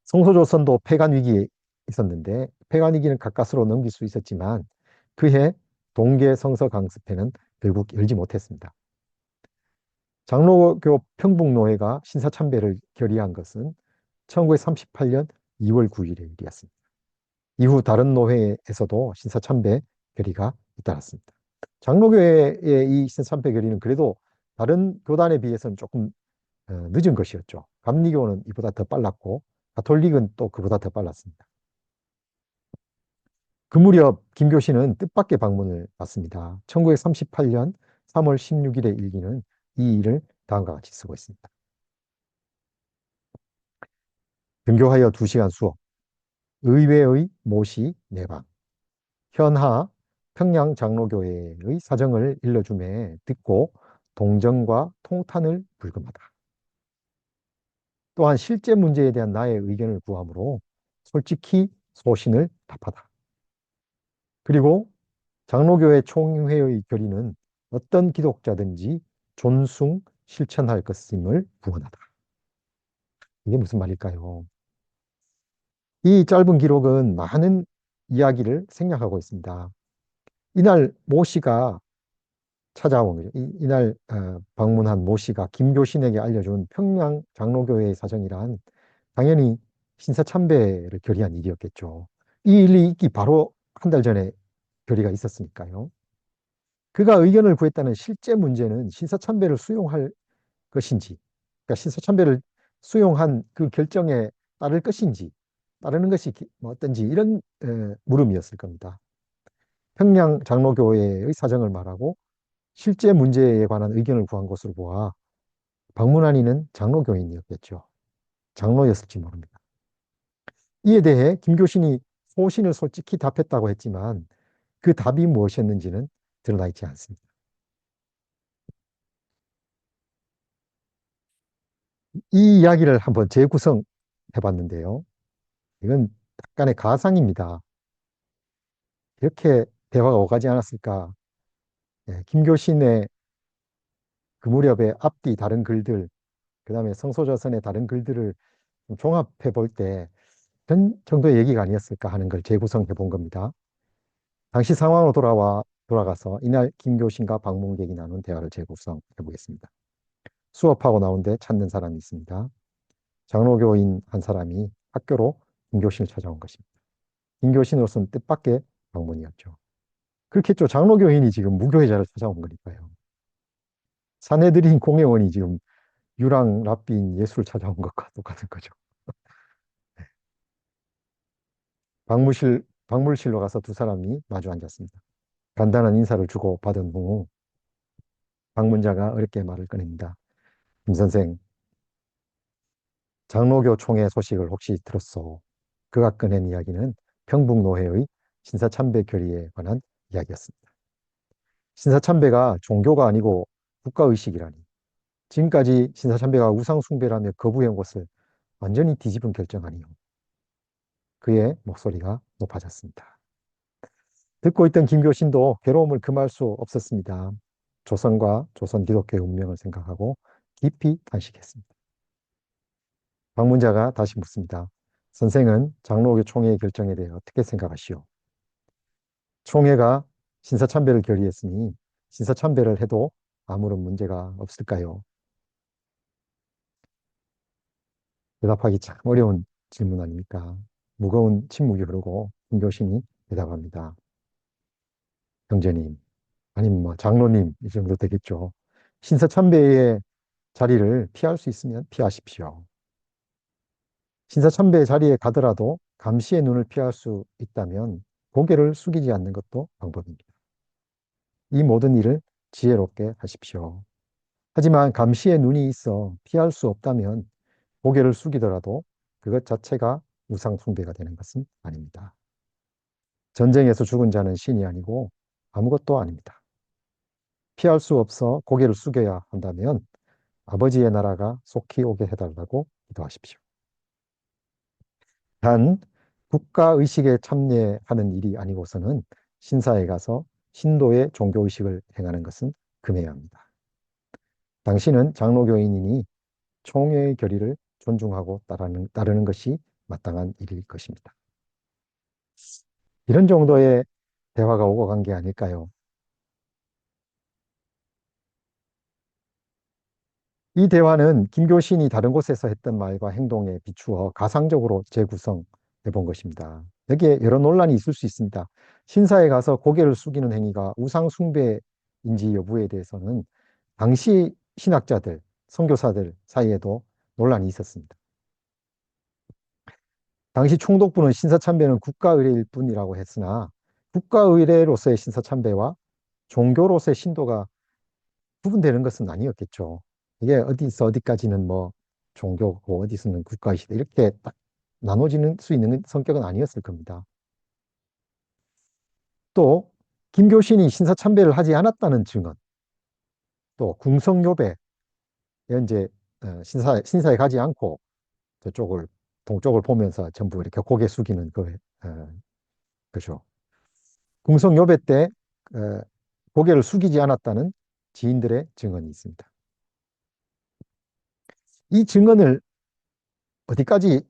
성소조선도 폐간 위기에 있었는데 폐간 위기는 가까스로 넘길 수 있었지만 그해 동계 성서 강습회는 결국 열지 못했습니다. 장로교 평북노회가 신사참배를 결의한 것은 1938년 2월 9일의 일이었습니다. 이후 다른 노회에서도 신사참배 결의가 잇따랐습니다. 장로교회의 이 신사참배 결의는 그래도 다른 교단에 비해서는 조금 늦은 것이었죠. 감리교는 이보다 더 빨랐고 가톨릭은 또 그보다 더 빨랐습니다. 그 무렵 김교신은 뜻밖의 방문을 받습니다. 1938년 3월 16일의 일기는 이 일을 다음과 같이 쓰고 있습니다. 등교하여 2시간 수업, 의회의 모시 내방, 현하 평양 장로교회의 사정을 일러주매 듣고 동정과 통탄을 불금하다. 또한 실제 문제에 대한 나의 의견을 구하므로 솔직히 소신을 답하다. 그리고 장로교회 총회의 결의는 어떤 기독자든지 존숭 실천할 것임을 구원하다. 이게 무슨 말일까요? 이 짧은 기록은 많은 이야기를 생략하고 있습니다. 이날 모 씨가 찾아온 거죠. 이날 방문한 모 씨가 김교신에게 알려준 평양 장로교회의 사정이란 당연히 신사참배를 결의한 일이었겠죠. 이 일이 있기 바로 한 달 전에 결의가 있었으니까요. 그가 의견을 구했다는 실제 문제는 신사참배를 수용할 것인지, 그러니까 신사참배를 수용한 그 결정에 따를 것인지, 따르는 것이 뭐 어떤지 이런 물음이었을 겁니다. 평양 장로교회의 사정을 말하고 실제 문제에 관한 의견을 구한 것으로 보아 방문한 이는 장로교인이었겠죠. 장로였을지 모릅니다. 이에 대해 김교신이 소신을 솔직히 답했다고 했지만 그 답이 무엇이었는지는 드러나 있지 않습니다. 이 이야기를 한번 재구성해 봤는데요. 이건 약간의 가상입니다. 이렇게 대화가 오가지 않았을까? 김교신의 그 무렵의 앞뒤 다른 글들, 그 다음에 성소자선의 다른 글들을 좀 종합해 볼 때 어떤 정도의 얘기가 아니었을까 하는 걸 재구성해 본 겁니다. 당시 상황으로 돌아가서 이날 김교신과 방문객이 나눈 대화를 재구성해 보겠습니다. 수업하고 나온 데 찾는 사람이 있습니다. 장로교인 한 사람이 학교로 김교신을 찾아온 것입니다. 김교신으로서는 뜻밖의 방문이었죠. 그렇겠죠. 장로교인이 지금 무교회자를 찾아온 거니까요. 사내들인 공회원이 지금 유랑, 랍비인 예수를 찾아온 것과 똑같은 거죠. 방물실로 가서 두 사람이 마주 앉았습니다. 간단한 인사를 주고 받은 후 방문자가 어렵게 말을 꺼냅니다. 김 선생, 장로교 총회 소식을 혹시 들었소? 그가 꺼낸 이야기는 평북노회의 신사참배 결의에 관한 이야기였습니다. 신사참배가 종교가 아니고 국가의식이라니. 지금까지 신사참배가 우상숭배라며 거부해온 것을 완전히 뒤집은 결정 아니요. 그의 목소리가 높아졌습니다. 듣고 있던 김교신도 괴로움을 금할 수 없었습니다. 조선과 조선 기독교의 운명을 생각하고 깊이 탄식했습니다. 방문자가 다시 묻습니다. 선생은 장로교 총회의 결정에 대해 어떻게 생각하시오? 총회가 신사참배를 결의했으니 신사참배를 해도 아무런 문제가 없을까요? 대답하기 참 어려운 질문 아닙니까? 무거운 침묵이 흐르고 김교신이 대답합니다. 형제님, 아니면 뭐 장로님 이 정도 되겠죠. 신사참배의 자리를 피할 수 있으면 피하십시오. 신사참배 자리에 가더라도 감시의 눈을 피할 수 있다면 고개를 숙이지 않는 것도 방법입니다. 이 모든 일을 지혜롭게 하십시오. 하지만 감시의 눈이 있어 피할 수 없다면 고개를 숙이더라도 그것 자체가 우상 숭배가 되는 것은 아닙니다. 전쟁에서 죽은 자는 신이 아니고 아무것도 아닙니다. 피할 수 없어 고개를 숙여야 한다면 아버지의 나라가 속히 오게 해달라고 기도하십시오. 단 국가의식에 참여하는 일이 아니고서는 신사에 가서 신도의 종교의식을 행하는 것은 금해야 합니다. 당신은 장로교인이니 총회의 결의를 존중하고 따르는 것이 마땅한 일일 것입니다. 이런 정도의 대화가 오고 간 게 아닐까요? 이 대화는 김교신이 다른 곳에서 했던 말과 행동에 비추어 가상적으로 재구성해 본 것입니다. 여기에 여러 논란이 있을 수 있습니다. 신사에 가서 고개를 숙이는 행위가 우상 숭배인지 여부에 대해서는 당시 신학자들, 선교사들 사이에도 논란이 있었습니다. 당시 총독부는 신사참배는 국가의례일 뿐이라고 했으나 국가의례로서의 신사참배와 종교로서의 신도가 구분되는 것은 아니었겠죠. 이게 어디서 어디까지는 뭐 종교고 어디서는 국가이시다 이렇게 딱 나눠지는 수 있는 성격은 아니었을 겁니다. 또 김교신이 신사참배를 하지 않았다는 증언, 또 궁성요배, 이제 신사에 가지 않고 저쪽을 동쪽을 보면서 전부 이렇게 고개 숙이는 그죠. 궁성요배 때 어, 고개를 숙이지 않았다는 지인들의 증언이 있습니다. 이 증언을 어디까지,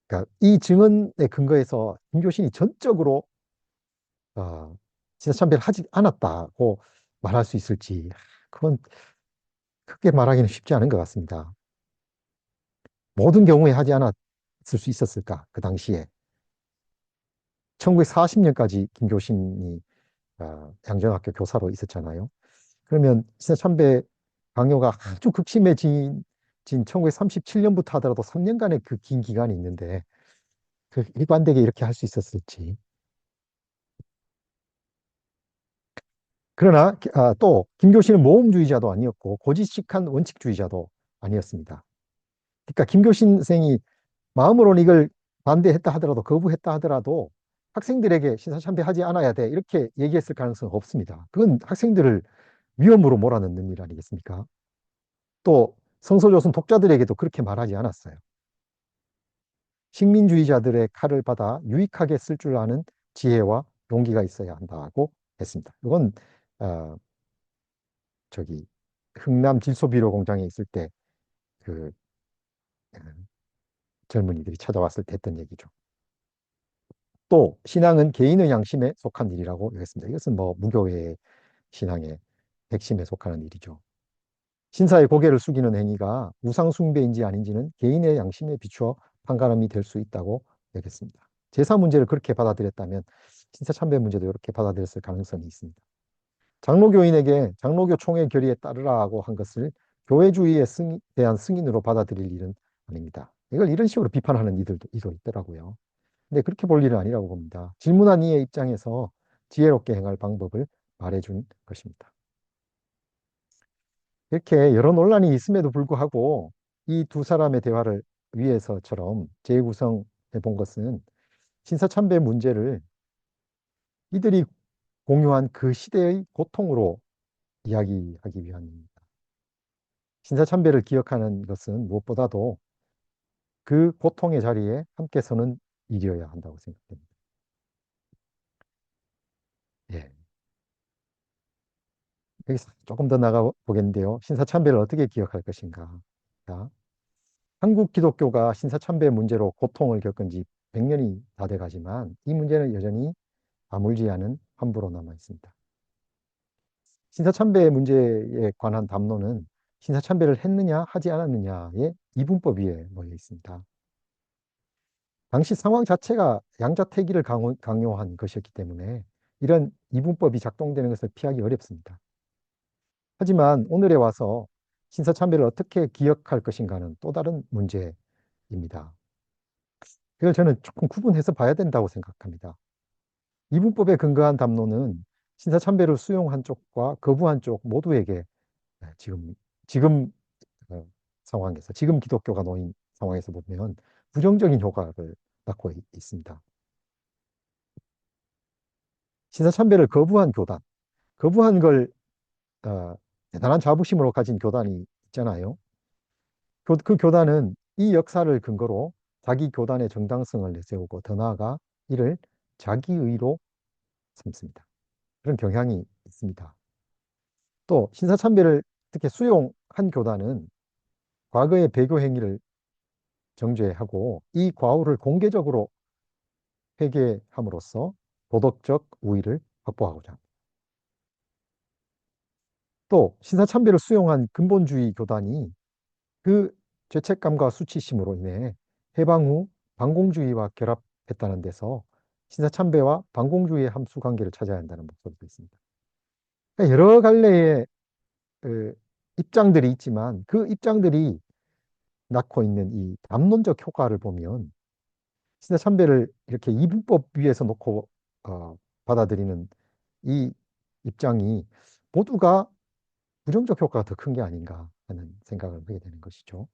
그러니까 이 증언에 근거해서 김교신이 전적으로 신사참배를 하지 않았다고 말할 수 있을지, 그건 크게 말하기는 쉽지 않은 것 같습니다. 모든 경우에 하지 않았을 수 있었을까, 그 당시에. 1940년까지 김교신이 양정학교 교사로 있었잖아요. 그러면 신사참배 강요가 아주 극심해진 1937년부터 하더라도 3년간의 그 긴 기간이 있는데 그 일관되게 이렇게 할 수 있었을지. 그러나 또 김교신은 모험주의자도 아니었고 고지식한 원칙주의자도 아니었습니다. 그러니까 김교신 선생이 마음으로는 이걸 반대했다 하더라도 거부했다 하더라도 학생들에게 신사참배하지 않아야 돼 이렇게 얘기했을 가능성은 없습니다. 그건 학생들을 위험으로 몰아넣는 일 아니겠습니까? 또 성서조선 독자들에게도 그렇게 말하지 않았어요. 식민주의자들의 칼을 받아 유익하게 쓸 줄 아는 지혜와 용기가 있어야 한다고 했습니다. 이건 어, 저기 흥남 질소비료 공장에 있을 때 그 젊은이들이 찾아왔을 때 했던 얘기죠. 또 신앙은 개인의 양심에 속한 일이라고 했습니다. 이것은 뭐 무교의 신앙의 핵심에 속하는 일이죠. 신사의 고개를 숙이는 행위가 우상 숭배인지 아닌지는 개인의 양심에 비추어 판가름이 될 수 있다고 여겼습니다. 제사 문제를 그렇게 받아들였다면 신사 참배 문제도 이렇게 받아들였을 가능성이 있습니다. 장로교인에게 장로교 총회 결의에 따르라고 한 것을 교회주의에 대한 승인으로 받아들일 일은 아닙니다. 이걸 이런 식으로 비판하는 이도 있더라고요. 근데 그렇게 볼 일은 아니라고 봅니다. 질문한 이의 입장에서 지혜롭게 행할 방법을 말해준 것입니다. 이렇게 여러 논란이 있음에도 불구하고 이 두 사람의 대화를 위해서처럼 재구성해 본 것은 신사참배 문제를 이들이 공유한 그 시대의 고통으로 이야기하기 위함입니다. 신사참배를 기억하는 것은 무엇보다도 그 고통의 자리에 함께 서는 일이어야 한다고 생각됩니다. 예. 여기서 조금 더 나가 보겠는데요. 신사참배를 어떻게 기억할 것인가. 자, 한국 기독교가 신사참배 문제로 고통을 겪은 지 100년이 다 돼가지만 이 문제는 여전히 아물지 않은 함부로 남아 있습니다. 신사참배 문제에 관한 담론은 신사참배를 했느냐 하지 않았느냐의 이분법 위에 놓여 있습니다. 당시 상황 자체가 양자택일을 강요한 것이었기 때문에 이런 이분법이 작동되는 것을 피하기 어렵습니다. 하지만 오늘에 와서 신사참배를 어떻게 기억할 것인가는 또 다른 문제입니다. 이걸 저는 조금 구분해서 봐야 된다고 생각합니다. 이분법에 근거한 담론은 신사참배를 수용한 쪽과 거부한 쪽 모두에게 지금 어, 상황에서, 지금 기독교가 놓인 상황에서 보면 부정적인 효과를 낳고 있습니다. 신사참배를 거부한 교단, 거부한 걸 대단한 자부심으로 가진 교단이 있잖아요. 그 교단은 이 역사를 근거로 자기 교단의 정당성을 내세우고 더 나아가 이를 자기의로 삼습니다. 그런 경향이 있습니다. 또 신사참배를 특히 수용한 교단은 과거의 배교 행위를 정죄하고 이 과오를 공개적으로 회개함으로써 도덕적 우위를 확보하고자 합니다. 또 신사참배를 수용한 근본주의 교단이 그 죄책감과 수치심으로 인해 해방 후 반공주의와 결합했다는 데서 신사참배와 반공주의의 함수 관계를 찾아야 한다는 목소리도 있습니다. 그러니까 여러 갈래의 입장들이 있지만 그 입장들이 낳고 있는 이 담론적 효과를 보면 신사참배를 이렇게 이분법 위에서 놓고 받아들이는 이 입장이 모두가 부정적 효과가 더 큰 게 아닌가 하는 생각을 하게 되는 것이죠.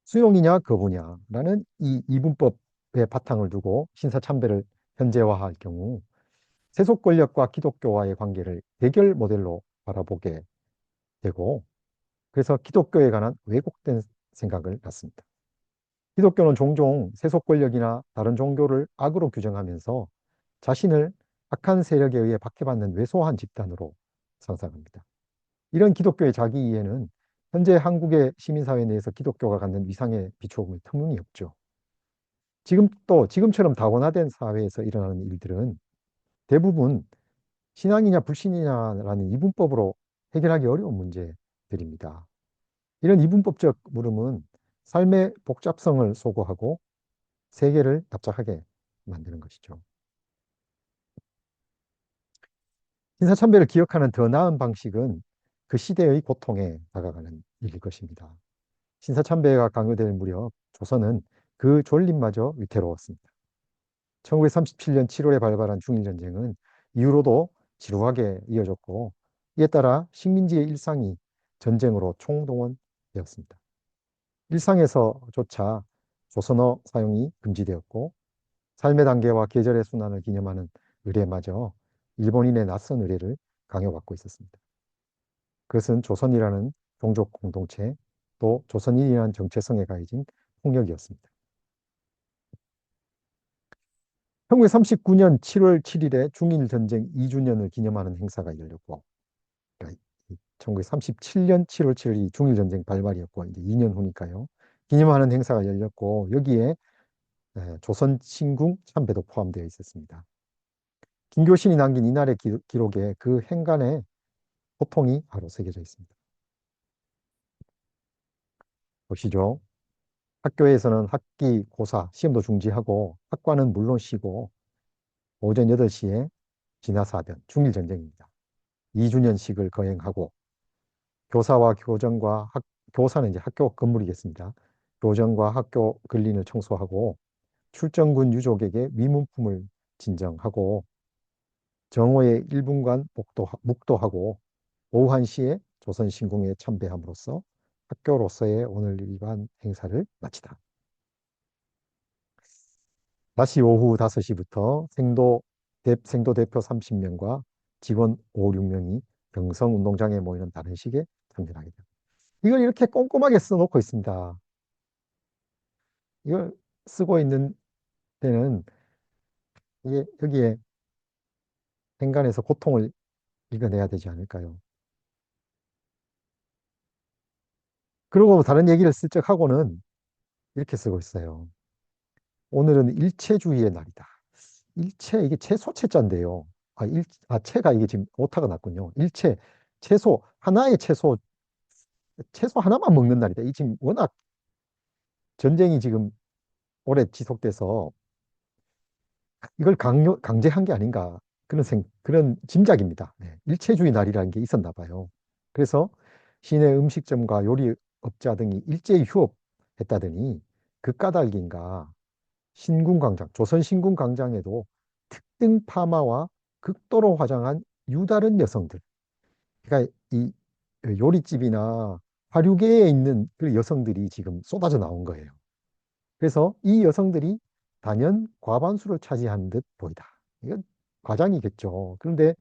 수용이냐 거부냐라는 이 이분법의 바탕을 두고 신사참배를 현재화할 경우 세속 권력과 기독교와의 관계를 대결 모델로 바라보게 되고, 그래서 기독교에 관한 왜곡된 생각을 갖습니다. 기독교는 종종 세속 권력이나 다른 종교를 악으로 규정하면서 자신을 악한 세력에 의해 박해받는 왜소한 집단으로 상상합니다. 이런 기독교의 자기 이해는 현재 한국의 시민사회 내에서 기독교가 갖는 위상에 비추어보면 터무니없죠. 지금처럼 다원화된 사회에서 일어나는 일들은 대부분 신앙이냐 불신이냐라는 이분법으로 해결하기 어려운 문제들입니다. 이런 이분법적 물음은 삶의 복잡성을 소거하고 세계를 답답하게 만드는 것이죠. 인사참배를 기억하는 더 나은 방식은 그 시대의 고통에 다가가는 일일 것입니다. 신사참배가 강요될 무렵 조선은 그 존립마저 위태로웠습니다. 1937년 7월에 발발한 중일전쟁은 이후로도 지루하게 이어졌고, 이에 따라 식민지의 일상이 전쟁으로 총동원되었습니다. 일상에서조차 조선어 사용이 금지되었고, 삶의 단계와 계절의 순환을 기념하는 의례마저 일본인의 낯선 의례를 강요받고 있었습니다. 그것은 조선이라는 종족 공동체, 또 조선인이라는 정체성에 가해진 폭력이었습니다. 1939년 7월 7일에 중일전쟁 2주년을 기념하는 행사가 열렸고, 그러니까 1937년 7월 7일이 중일전쟁 발발이었고, 이제 2년 후니까요. 기념하는 행사가 열렸고, 여기에 조선 신궁 참배도 포함되어 있었습니다. 김교신이 남긴 이날의 기록에 그 행간의 고통이 바로 새겨져 있습니다. 보시죠. 학교에서는 학기, 고사, 시험도 중지하고 학과는 물론 쉬고 오전 8시에 진화사변, 중일전쟁입니다. 2주년식을 거행하고 교사와 교정과 교사는 이제 학교 건물이겠습니다. 교정과 학교 근린을 청소하고 출정군 유족에게 위문품을 진정하고 정오에 1분간 묵도하고 오후 1시에 조선신궁에 참배함으로써 학교로서의 오늘 일반 행사를 마치다. 다시 오후 5시부터 생도 대표 30명과 직원 5, 6명이 경성운동장에 모이는 다른 식에 참전하게 됩니다. 이걸 이렇게 꼼꼼하게 써놓고 있습니다. 이걸 쓰고 있는 때는 이게 여기에 행간에서 고통을 읽어내야 되지 않을까요? 그리고 다른 얘기를 슬쩍 하고는 이렇게 쓰고 있어요. 오늘은 일체주의의 날이다. 일체, 이게 채소채자인데요. 채가 이게 지금 오타가 났군요. 일체, 채소, 하나의 채소 하나만 먹는 날이다. 이 지금 워낙 전쟁이 지금 오래 지속돼서 이걸 강제한 게 아닌가. 그런 짐작입니다. 네. 일체주의 날이라는 게 있었나 봐요. 그래서 시내 음식점과 요리업자 등이 일제히 휴업했다더니 그 까닭인가 신궁광장, 조선 신궁광장에도 특등 파마와 극도로 화장한 유다른 여성들, 그러니까 이 요리집이나 화류계에 있는 그 여성들이 지금 쏟아져 나온 거예요. 그래서 이 여성들이 단연 과반수를 차지하는 듯 보이다. 이건 과장이겠죠. 그런데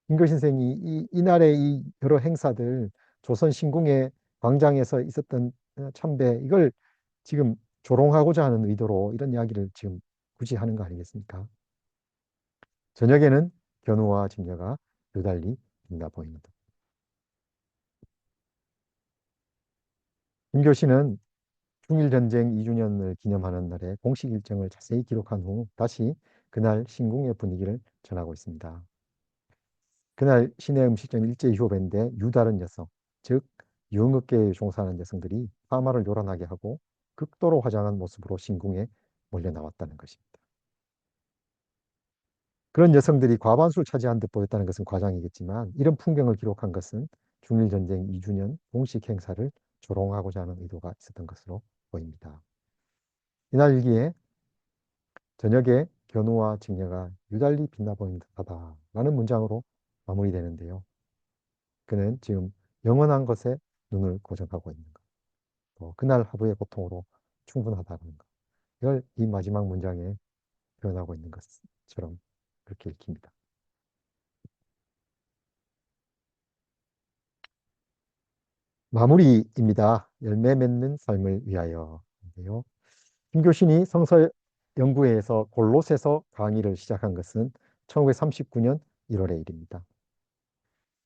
김교 선생이 이날의 이 여러 행사들, 조선 신궁의 광장에서 있었던 참배, 이걸 지금 조롱하고자 하는 의도로 이런 이야기를 지금 굳이 하는 거 아니겠습니까? 저녁에는 견우와 직녀가 유달리 빛나 보입니다. 김교신은 중일전쟁 2주년을 기념하는 날에 공식 일정을 자세히 기록한 후 다시 그날 신궁의 분위기를 전하고 있습니다. 그날 시내 음식점 일제히 휴업했는데 유다른 여성, 즉 유흥업계에 종사하는 여성들이 파마를 요란하게 하고 극도로 화장한 모습으로 신궁에 몰려 나왔다는 것입니다. 그런 여성들이 과반수를 차지한 듯 보였다는 것은 과장이겠지만 이런 풍경을 기록한 것은 중일전쟁 2주년 공식 행사를 조롱하고자 하는 의도가 있었던 것으로 보입니다. 이날 일기에 저녁에 견우와 직녀가 유달리 빛나 보이는 듯하다 라는 문장으로 마무리되는데요. 그는 지금 영원한 것에 눈을 고정하고 있는 것, 또 그날 하루의 고통으로 충분하다는 것, 이걸 이 마지막 문장에 표현하고 있는 것처럼 그렇게 읽힙니다. 마무리입니다. 열매 맺는 삶을 위하여인데요. 김교신이 성서 연구회에서 골로새서 강의를 시작한 것은 1939년 1월의 일입니다.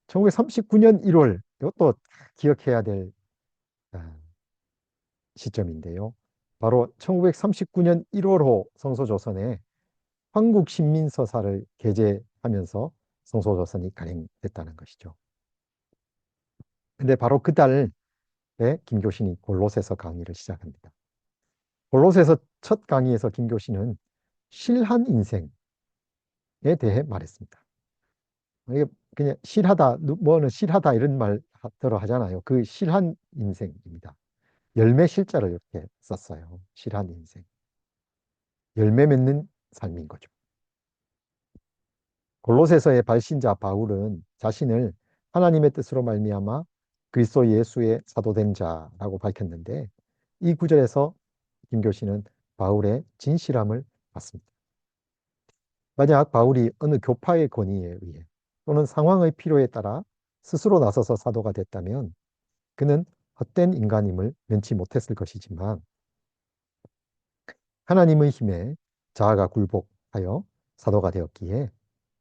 1939년 1월, 이것도 기억해야 될 아, 시점인데요. 바로 1939년 1월호 성서조선에 한국신민서사를 게재하면서 성서조선이 발행됐다는 것이죠. 근데 바로 그달에 김교신이 골로새서 강의를 시작합니다. 골로새서 첫 강의에서 김교신은 실한 인생에 대해 말했습니다. 이게 그냥 실하다, 뭐는 실하다 이런 말 들어 하잖아요. 그 실한 인생입니다. 열매 실자를 이렇게 썼어요. 실한 인생. 열매 맺는 삶인 거죠. 골로새서의 발신자 바울은 자신을 하나님의 뜻으로 말미암아 그리스도 예수의 사도된 자라고 밝혔는데 이 구절에서 김교신은 바울의 진실함을 봤습니다. 만약 바울이 어느 교파의 권위에 의해 또는 상황의 필요에 따라 스스로 나서서 사도가 됐다면 그는 헛된 인간임을 면치 못했을 것이지만 하나님의 힘에 자아가 굴복하여 사도가 되었기에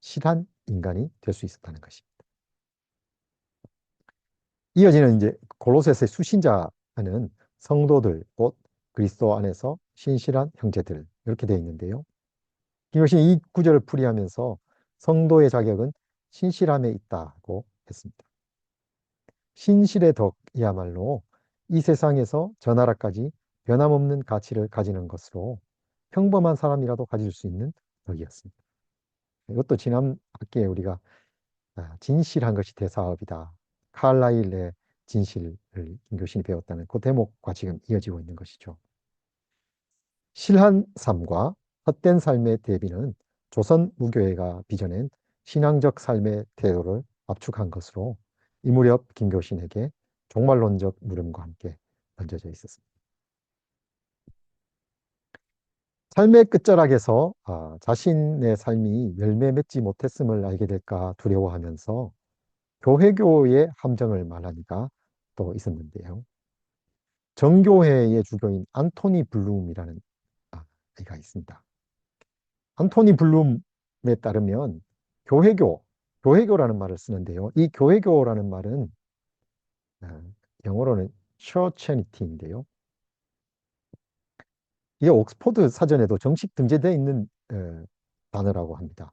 실한 인간이 될 수 있었다는 것입니다. 이어지는 이제 골로새서의 수신자는 성도들, 곧 그리스도 안에서 신실한 형제들 이렇게 되어 있는데요. 이것이 이 구절을 풀이하면서 성도의 자격은 신실함에 있다고 했습니다. 신실의 덕이야말로 이 세상에서 저 나라까지 변함없는 가치를 가지는 것으로 평범한 사람이라도 가질 수 있는 덕이었습니다. 이것도 지난 학기에 우리가 진실한 것이 대사업이다. 칼라일의 진실을 김교신이 배웠다는 그 대목과 지금 이어지고 있는 것이죠. 실한 삶과 헛된 삶의 대비는 조선 무교회가 빚어낸 신앙적 삶의 태도를 압축한 것으로 이 무렵 김교신에게 종말론적 물음과 함께 던져져 있었습니다. 삶의 끝자락에서 자신의 삶이 열매 맺지 못했음을 알게 될까 두려워하면서 교회교의 함정을 말하니까 또 있었는데요. 정교회의 주교인 안토니 블룸이라는 아이가 있습니다. 안토니 블룸에 따르면 교회교라는 말을 쓰는데요. 이 교회교라는 말은 아, 영어로는 churchanity인데요. 이게 옥스퍼드 사전에도 정식 등재되어 있는 단어라고 합니다.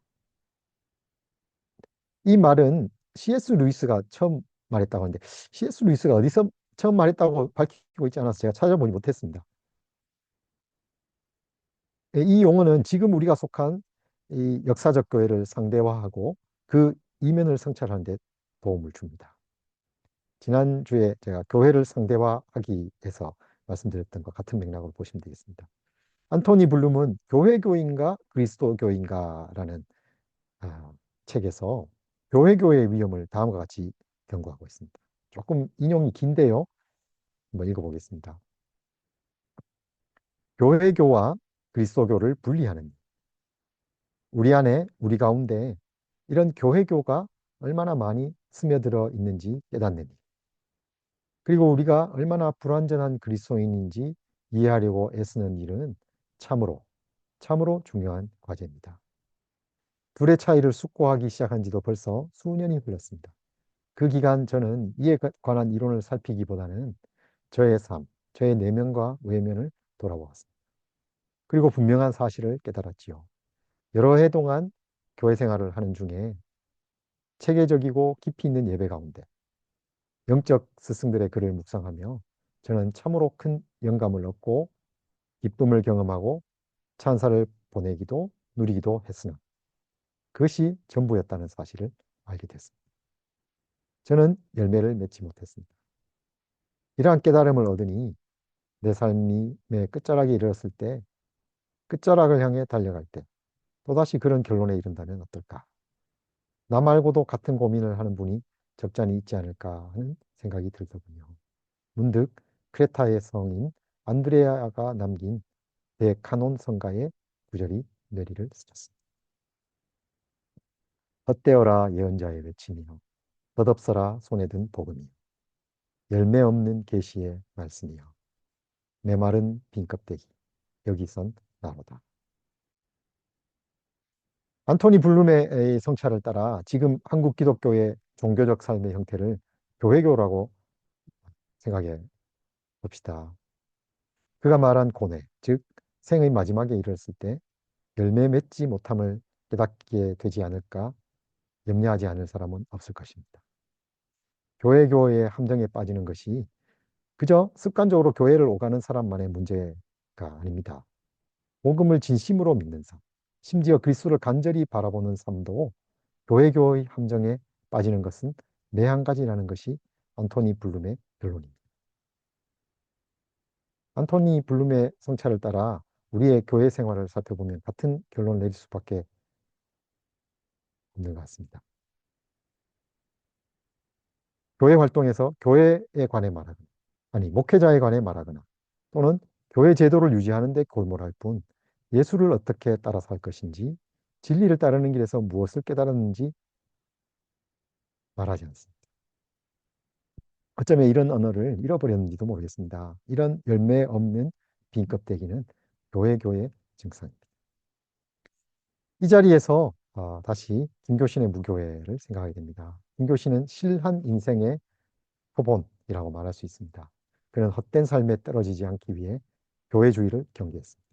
이 말은 C.S. 루이스가 처음 말했다고 하는데 C.S. 루이스가 어디서 처음 말했다고 밝히고 있지 않아서 제가 찾아보지 못했습니다. 이 용어는 지금 우리가 속한 이 역사적 교회를 상대화하고 그 이면을 성찰하는 데 도움을 줍니다. 지난주에 제가 교회를 상대화하기 위해서 말씀드렸던 것 같은 맥락으로 보시면 되겠습니다. 안토니 블룸은 교회교인가 그리스도교인가라는 책에서 교회교의 위험을 다음과 같이 경고하고 있습니다. 조금 인용이 긴데요. 한번 읽어보겠습니다. 교회교와 그리스도교를 분리하는 우리 안에 우리 가운데 이런 교회교가 얼마나 많이 스며들어 있는지 깨닫는 일. 그리고 우리가 얼마나 불완전한 그리스도인인지 이해하려고 애쓰는 일은 참으로 중요한 과제입니다. 둘의 차이를 숙고하기 시작한 지도 벌써 수년이 흘렀습니다. 그 기간 저는 이에 관한 이론을 살피기보다는 저의 삶, 저의 내면과 외면을 돌아보았습니다. 그리고 분명한 사실을 깨달았지요. 여러 해 동안 교회 생활을 하는 중에 체계적이고 깊이 있는 예배 가운데 영적 스승들의 글을 묵상하며 저는 참으로 큰 영감을 얻고 기쁨을 경험하고 찬사를 보내기도 누리기도 했으나 그것이 전부였다는 사실을 알게 됐습니다. 저는 열매를 맺지 못했습니다. 이러한 깨달음을 얻으니 내 삶이 끝자락에 이르렀을 때 끝자락을 향해 달려갈 때 또다시 그런 결론에 이른다면 어떨까? 나 말고도 같은 고민을 하는 분이 적잖이 있지 않을까 하는 생각이 들더군요. 문득 크레타의 성인 안드레아가 남긴 데카논 성가의 구절이 뇌리를 스쳤습니다. 헛되어라 예언자의 외침이여, 덧없어라 손에 든 복음이여, 열매 없는 계시의 말씀이여, 메마른 빈 껍데기 여기선 나로다. 안토니 블룸의 성찰을 따라 지금 한국 기독교의 종교적 삶의 형태를 교회교라고 생각해 봅시다. 그가 말한 고뇌, 즉 생의 마지막에 이르렀을 때 열매 맺지 못함을 깨닫게 되지 않을까 염려하지 않을 사람은 없을 것입니다. 교회의 함정에 빠지는 것이 그저 습관적으로 교회를 오가는 사람만의 문제가 아닙니다. 복음을 진심으로 믿는 삶, 심지어 그리스도를 간절히 바라보는 삶도 교회의 함정에 빠지는 것은 매한가지라는 것이 안토니 블룸의 결론입니다. 안토니 블룸의 성찰을 따라 우리의 교회 생활을 살펴보면 같은 결론을 내릴 수밖에 없는 것 같습니다. 교회 활동에서 교회에 관해 말하거나, 아니 목회자에 관해 말하거나, 또는 교회 제도를 유지하는 데 골몰할 뿐 예수를 어떻게 따라 살 것인지, 진리를 따르는 길에서 무엇을 깨달았는지 말하지 않습니다. 어쩌면 이런 언어를 잃어버렸는지도 모르겠습니다. 이런 열매 없는 빈 껍데기는 교회의 증상입니다. 이 자리에서 다시 김교신의 무교회를 생각하게 됩니다. 김교신은 실한 인생의 표본이라고 말할 수 있습니다. 그는 헛된 삶에 떨어지지 않기 위해 교회주의를 경계했습니다.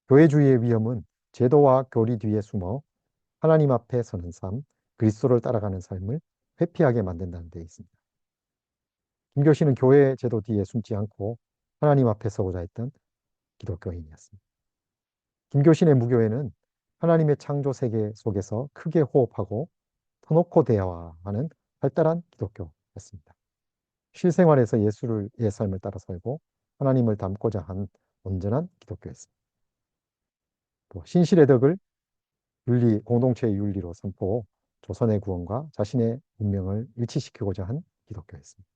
교회주의의 위험은 제도와 교리 뒤에 숨어 하나님 앞에 서는 삶, 그리스도를 따라가는 삶을 회피하게 만든다는 데 있습니다. 김교신은 교회 제도 뒤에 숨지 않고 하나님 앞에 서고자 했던 기독교인이었습니다. 김교신의 무교회는 하나님의 창조 세계 속에서 크게 호흡하고 터놓고 대화하는 활달한 기독교였습니다. 실생활에서 예수의 삶을 따라 살고 하나님을 닮고자 한 온전한 기독교였습니다. 또 신실의 덕을 공동체의 윤리로 삼고 조선의 구원과 자신의 운명을 일치시키고자 한 기독교였습니다.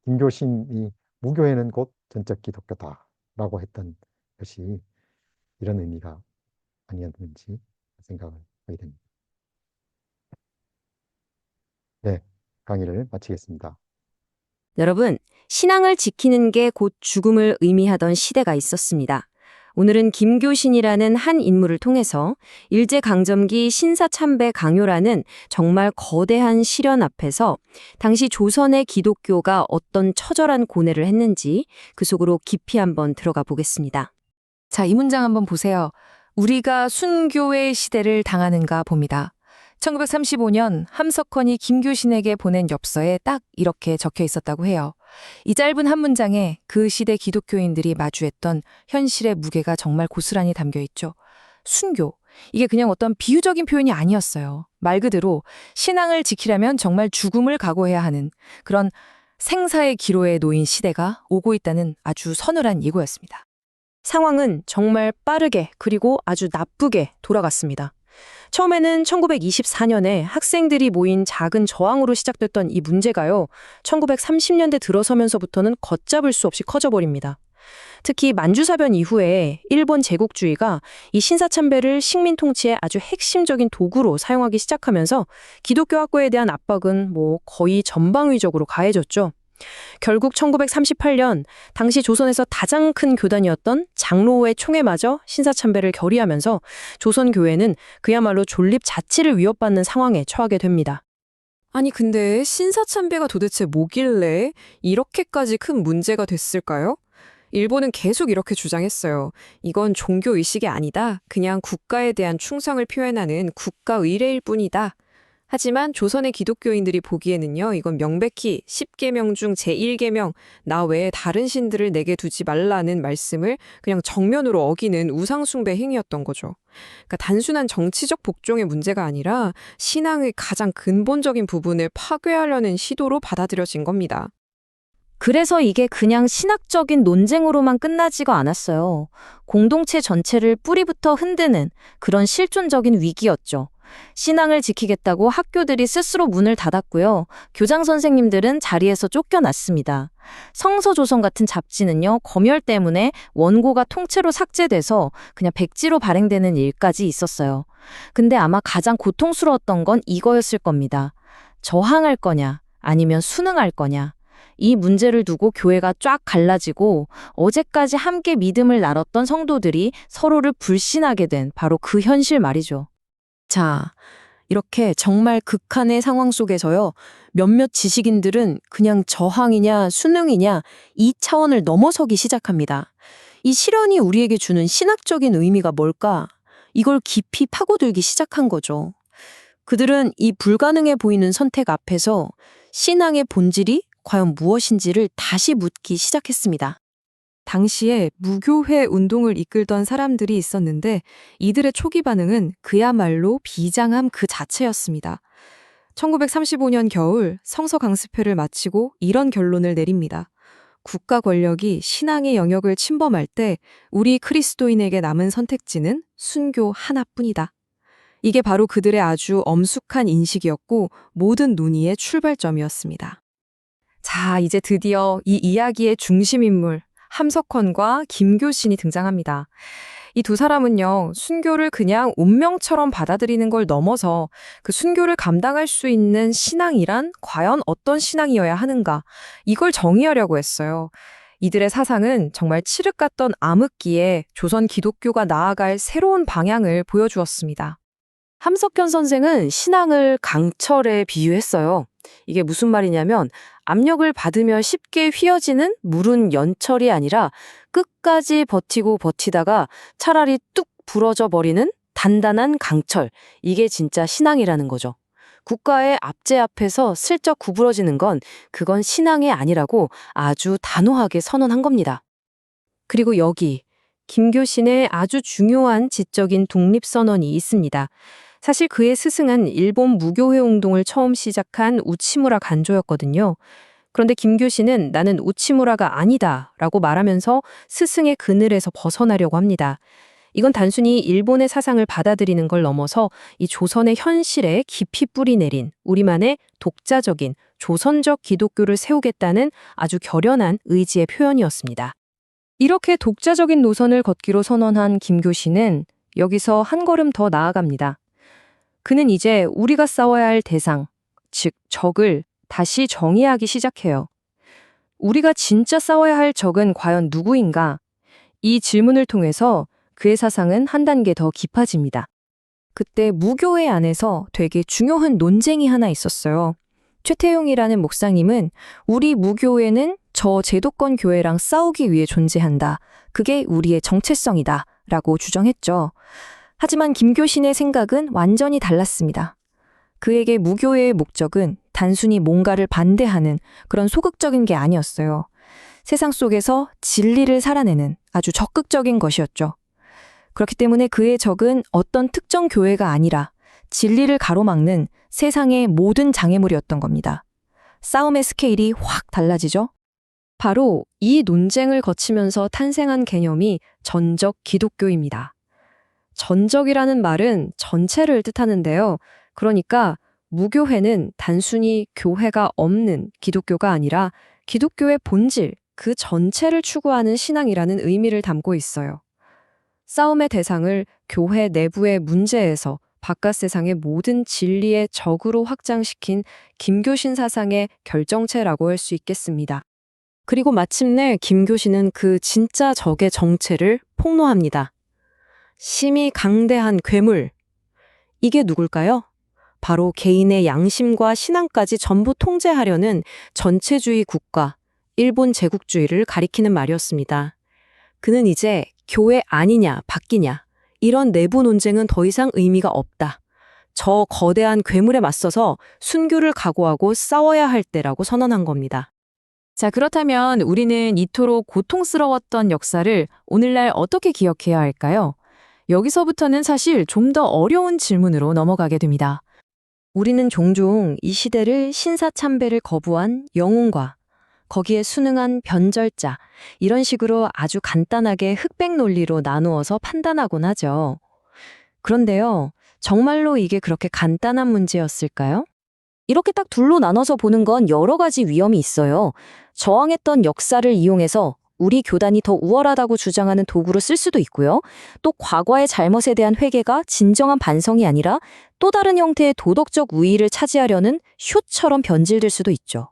김교신이 무교회는 곧 전적 기독교다라고 했던 것이 이런 의미가 아니었는지 생각을 하게 됩니다. 네, 강의를 마치겠습니다. 여러분, 신앙을 지키는 게 곧 죽음을 의미하던 시대가 있었습니다. 오늘은 김교신이라는 한 인물을 통해서 일제강점기 신사참배 강요라는 정말 거대한 시련 앞에서 당시 조선의 기독교가 어떤 처절한 고뇌를 했는지 그 속으로 깊이 한번 들어가 보겠습니다. 자, 이 문장 한번 보세요. 우리가 순교의 시대를 당하는가 봅니다. 1935년 함석헌이 김교신에게 보낸 엽서에 딱 이렇게 적혀 있었다고 해요. 이 짧은 한 문장에 그 시대 기독교인들이 마주했던 현실의 무게가 정말 고스란히 담겨 있죠. 순교. 이게 그냥 어떤 비유적인 표현이 아니었어요. 말 그대로 신앙을 지키려면 정말 죽음을 각오해야 하는 그런 생사의 기로에 놓인 시대가 오고 있다는 아주 서늘한 예고였습니다. 상황은 정말 빠르게 그리고 아주 나쁘게 돌아갔습니다. 처음에는 1924년에 학생들이 모인 작은 저항으로 시작됐던 이 문제가요, 1930년대 들어서면서부터는 걷잡을 수 없이 커져버립니다. 특히 만주사변 이후에 일본 제국주의가 이 신사참배를 식민 통치의 아주 핵심적인 도구로 사용하기 시작하면서 기독교 학교에 대한 압박은 거의 전방위적으로 가해졌죠. 결국 1938년 당시 조선에서 가장 큰 교단이었던 장로회 총회 마저 신사참배를 결의하면서 조선교회는 그야말로 존립 자치를 위협받는 상황에 처하게 됩니다. 아니 근데 신사참배가 도대체 뭐길래 이렇게까지 큰 문제가 됐을까요? 일본은 계속 이렇게 주장했어요. 이건 종교의식이 아니다. 그냥 국가에 대한 충성을 표현하는 국가 의례일 뿐이다. 하지만 조선의 기독교인들이 보기에는요, 이건 명백히 10계명 중 제1계명, 나 외에 다른 신들을 내게 두지 말라는 말씀을 그냥 정면으로 어기는 우상숭배 행위였던 거죠. 그러니까 단순한 정치적 복종의 문제가 아니라 신앙의 가장 근본적인 부분을 파괴하려는 시도로 받아들여진 겁니다. 그래서 이게 그냥 신학적인 논쟁으로만 끝나지가 않았어요. 공동체 전체를 뿌리부터 흔드는 그런 실존적인 위기였죠. 신앙을 지키겠다고 학교들이 스스로 문을 닫았고요. 교장 선생님들은 자리에서 쫓겨났습니다. 성서조선 같은 잡지는요, 검열 때문에 원고가 통째로 삭제돼서 그냥 백지로 발행되는 일까지 있었어요. 근데 아마 가장 고통스러웠던 건 이거였을 겁니다. 저항할 거냐, 아니면 순응할 거냐. 이 문제를 두고 교회가 쫙 갈라지고 어제까지 함께 믿음을 나눴던 성도들이 서로를 불신하게 된 바로 그 현실 말이죠. 자, 이렇게 정말 극한의 상황 속에서요, 몇몇 지식인들은 그냥 저항이냐 순응이냐 이 차원을 넘어서기 시작합니다. 이 시련이 우리에게 주는 신학적인 의미가 뭘까? 이걸 깊이 파고들기 시작한 거죠. 그들은 이 불가능해 보이는 선택 앞에서 신앙의 본질이 과연 무엇인지를 다시 묻기 시작했습니다. 당시에 무교회 운동을 이끌던 사람들이 있었는데 이들의 초기 반응은 그야말로 비장함 그 자체였습니다. 1935년 겨울 성서 강습회를 마치고 이런 결론을 내립니다. 국가 권력이 신앙의 영역을 침범할 때 우리 그리스도인에게 남은 선택지는 순교 하나뿐이다. 이게 바로 그들의 아주 엄숙한 인식이었고 모든 논의의 출발점이었습니다. 자, 이제 드디어 이 이야기의 중심인물 함석헌과 김교신이 등장합니다. 이 두 사람은요, 순교를 그냥 운명처럼 받아들이는 걸 넘어서 그 순교를 감당할 수 있는 신앙이란 과연 어떤 신앙이어야 하는가, 이걸 정의하려고 했어요. 이들의 사상은 정말 칠흑 같던 암흑기에 조선 기독교가 나아갈 새로운 방향을 보여주었습니다. 함석현 선생은 신앙을 강철에 비유했어요. 이게 무슨 말이냐면 압력을 받으면 쉽게 휘어지는 물은 연철이 아니라 끝까지 버티고 버티다가 차라리 뚝 부러져 버리는 단단한 강철. 이게 진짜 신앙이라는 거죠. 국가의 압제 앞에서 슬쩍 구부러지는 건 그건 신앙이 아니라고 아주 단호하게 선언한 겁니다. 그리고 여기 김교신의 아주 중요한 지적인 독립선언이 있습니다. 사실 그의 스승은 일본 무교회 운동을 처음 시작한 우치무라 간조였거든요. 그런데 김교신은 나는 우치무라가 아니다 라고 말하면서 스승의 그늘에서 벗어나려고 합니다. 이건 단순히 일본의 사상을 받아들이는 걸 넘어서 이 조선의 현실에 깊이 뿌리 내린 우리만의 독자적인 조선적 기독교를 세우겠다는 아주 결연한 의지의 표현이었습니다. 이렇게 독자적인 노선을 걷기로 선언한 김교신은 여기서 한 걸음 더 나아갑니다. 그는 이제 우리가 싸워야 할 대상, 즉 적을 다시 정의하기 시작해요. 우리가 진짜 싸워야 할 적은 과연 누구인가? 이 질문을 통해서 그의 사상은 한 단계 더 깊어집니다. 그때 무교회 안에서 되게 중요한 논쟁이 하나 있었어요. 최태용이라는 목사님은 우리 무교회는 저 제도권 교회랑 싸우기 위해 존재한다. 그게 우리의 정체성이다. 라고 주장했죠. 하지만 김교신의 생각은 완전히 달랐습니다. 그에게 무교회의 목적은 단순히 뭔가를 반대하는 그런 소극적인 게 아니었어요. 세상 속에서 진리를 살아내는 아주 적극적인 것이었죠. 그렇기 때문에 그의 적은 어떤 특정 교회가 아니라 진리를 가로막는 세상의 모든 장애물이었던 겁니다. 싸움의 스케일이 확 달라지죠? 바로 이 논쟁을 거치면서 탄생한 개념이 전적 기독교입니다. 전적이라는 말은 전체를 뜻하는데요. 그러니까 무교회는 단순히 교회가 없는 기독교가 아니라 기독교의 본질, 그 전체를 추구하는 신앙이라는 의미를 담고 있어요. 싸움의 대상을 교회 내부의 문제에서 바깥 세상의 모든 진리의 적으로 확장시킨 김교신 사상의 결정체라고 할 수 있겠습니다. 그리고 마침내 김교신은 그 진짜 적의 정체를 폭로합니다. 심히 강대한 괴물. 이게 누굴까요? 바로 개인의 양심과 신앙까지 전부 통제하려는 전체주의 국가, 일본 제국주의를 가리키는 말이었습니다. 그는 이제 교회 아니냐, 바뀌냐, 이런 내부 논쟁은 더 이상 의미가 없다. 저 거대한 괴물에 맞서서 순교를 각오하고 싸워야 할 때라고 선언한 겁니다. 자, 그렇다면 우리는 이토록 고통스러웠던 역사를 오늘날 어떻게 기억해야 할까요? 여기서부터는 사실 좀 더 어려운 질문으로 넘어가게 됩니다. 우리는 종종 이 시대를 신사참배를 거부한 영웅과 거기에 순응한 변절자, 이런 식으로 아주 간단하게 흑백 논리로 나누어서 판단하곤 하죠. 그런데요, 정말로 이게 그렇게 간단한 문제였을까요? 이렇게 딱 둘로 나눠서 보는 건 여러 가지 위험이 있어요. 저항했던 역사를 이용해서 우리 교단이 더 우월하다고 주장하는 도구로 쓸 수도 있고요. 또 과거의 잘못에 대한 회개가 진정한 반성이 아니라 또 다른 형태의 도덕적 우위를 차지하려는 쇼처럼 변질될 수도 있죠.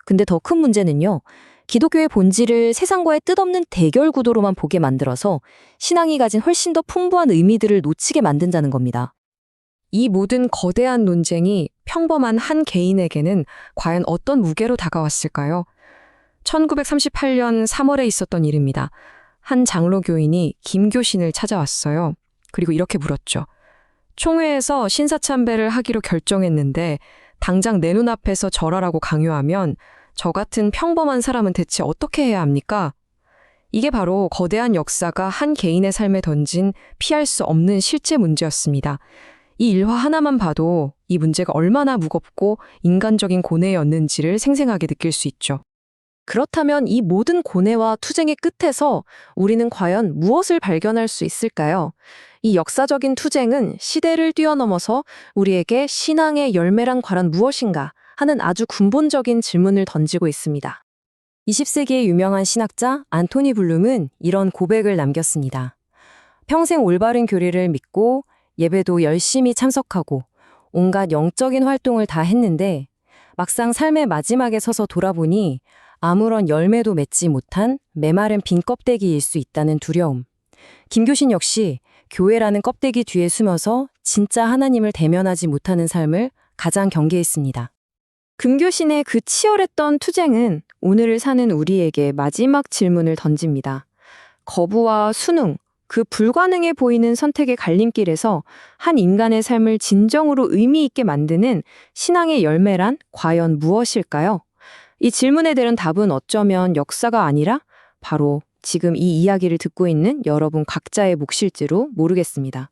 근데 더 큰 문제는요. 기독교의 본질을 세상과의 뜻없는 대결 구도로만 보게 만들어서 신앙이 가진 훨씬 더 풍부한 의미들을 놓치게 만든다는 겁니다. 이 모든 거대한 논쟁이 평범한 한 개인에게는 과연 어떤 무게로 다가왔을까요? 1938년 3월에 있었던 일입니다. 한 장로 교인이 김교신을 찾아왔어요. 그리고 이렇게 물었죠. 총회에서 신사참배를 하기로 결정했는데 당장 내 눈앞에서 절하라고 강요하면 저 같은 평범한 사람은 대체 어떻게 해야 합니까? 이게 바로 거대한 역사가 한 개인의 삶에 던진 피할 수 없는 실제 문제였습니다. 이 일화 하나만 봐도 이 문제가 얼마나 무겁고 인간적인 고뇌였는지를 생생하게 느낄 수 있죠. 그렇다면 이 모든 고뇌와 투쟁의 끝에서 우리는 과연 무엇을 발견할 수 있을까요? 이 역사적인 투쟁은 시대를 뛰어넘어서 우리에게 신앙의 열매란 과연 무엇인가 하는 아주 근본적인 질문을 던지고 있습니다. 20세기의 유명한 신학자 안토니 블룸은 이런 고백을 남겼습니다. 평생 올바른 교리를 믿고 예배도 열심히 참석하고 온갖 영적인 활동을 다 했는데 막상 삶의 마지막에 서서 돌아보니 아무런 열매도 맺지 못한 메마른 빈 껍데기일 수 있다는 두려움. 김교신 역시 교회라는 껍데기 뒤에 숨어서 진짜 하나님을 대면하지 못하는 삶을 가장 경계했습니다. 금교신의 그 치열했던 투쟁은 오늘을 사는 우리에게 마지막 질문을 던집니다. 거부와 순응, 그 불가능해 보이는 선택의 갈림길에서 한 인간의 삶을 진정으로 의미 있게 만드는 신앙의 열매란 과연 무엇일까요? 이 질문에 대한 답은 어쩌면 역사가 아니라 바로 지금 이 이야기를 듣고 있는 여러분 각자의 몫일지도 모르겠습니다.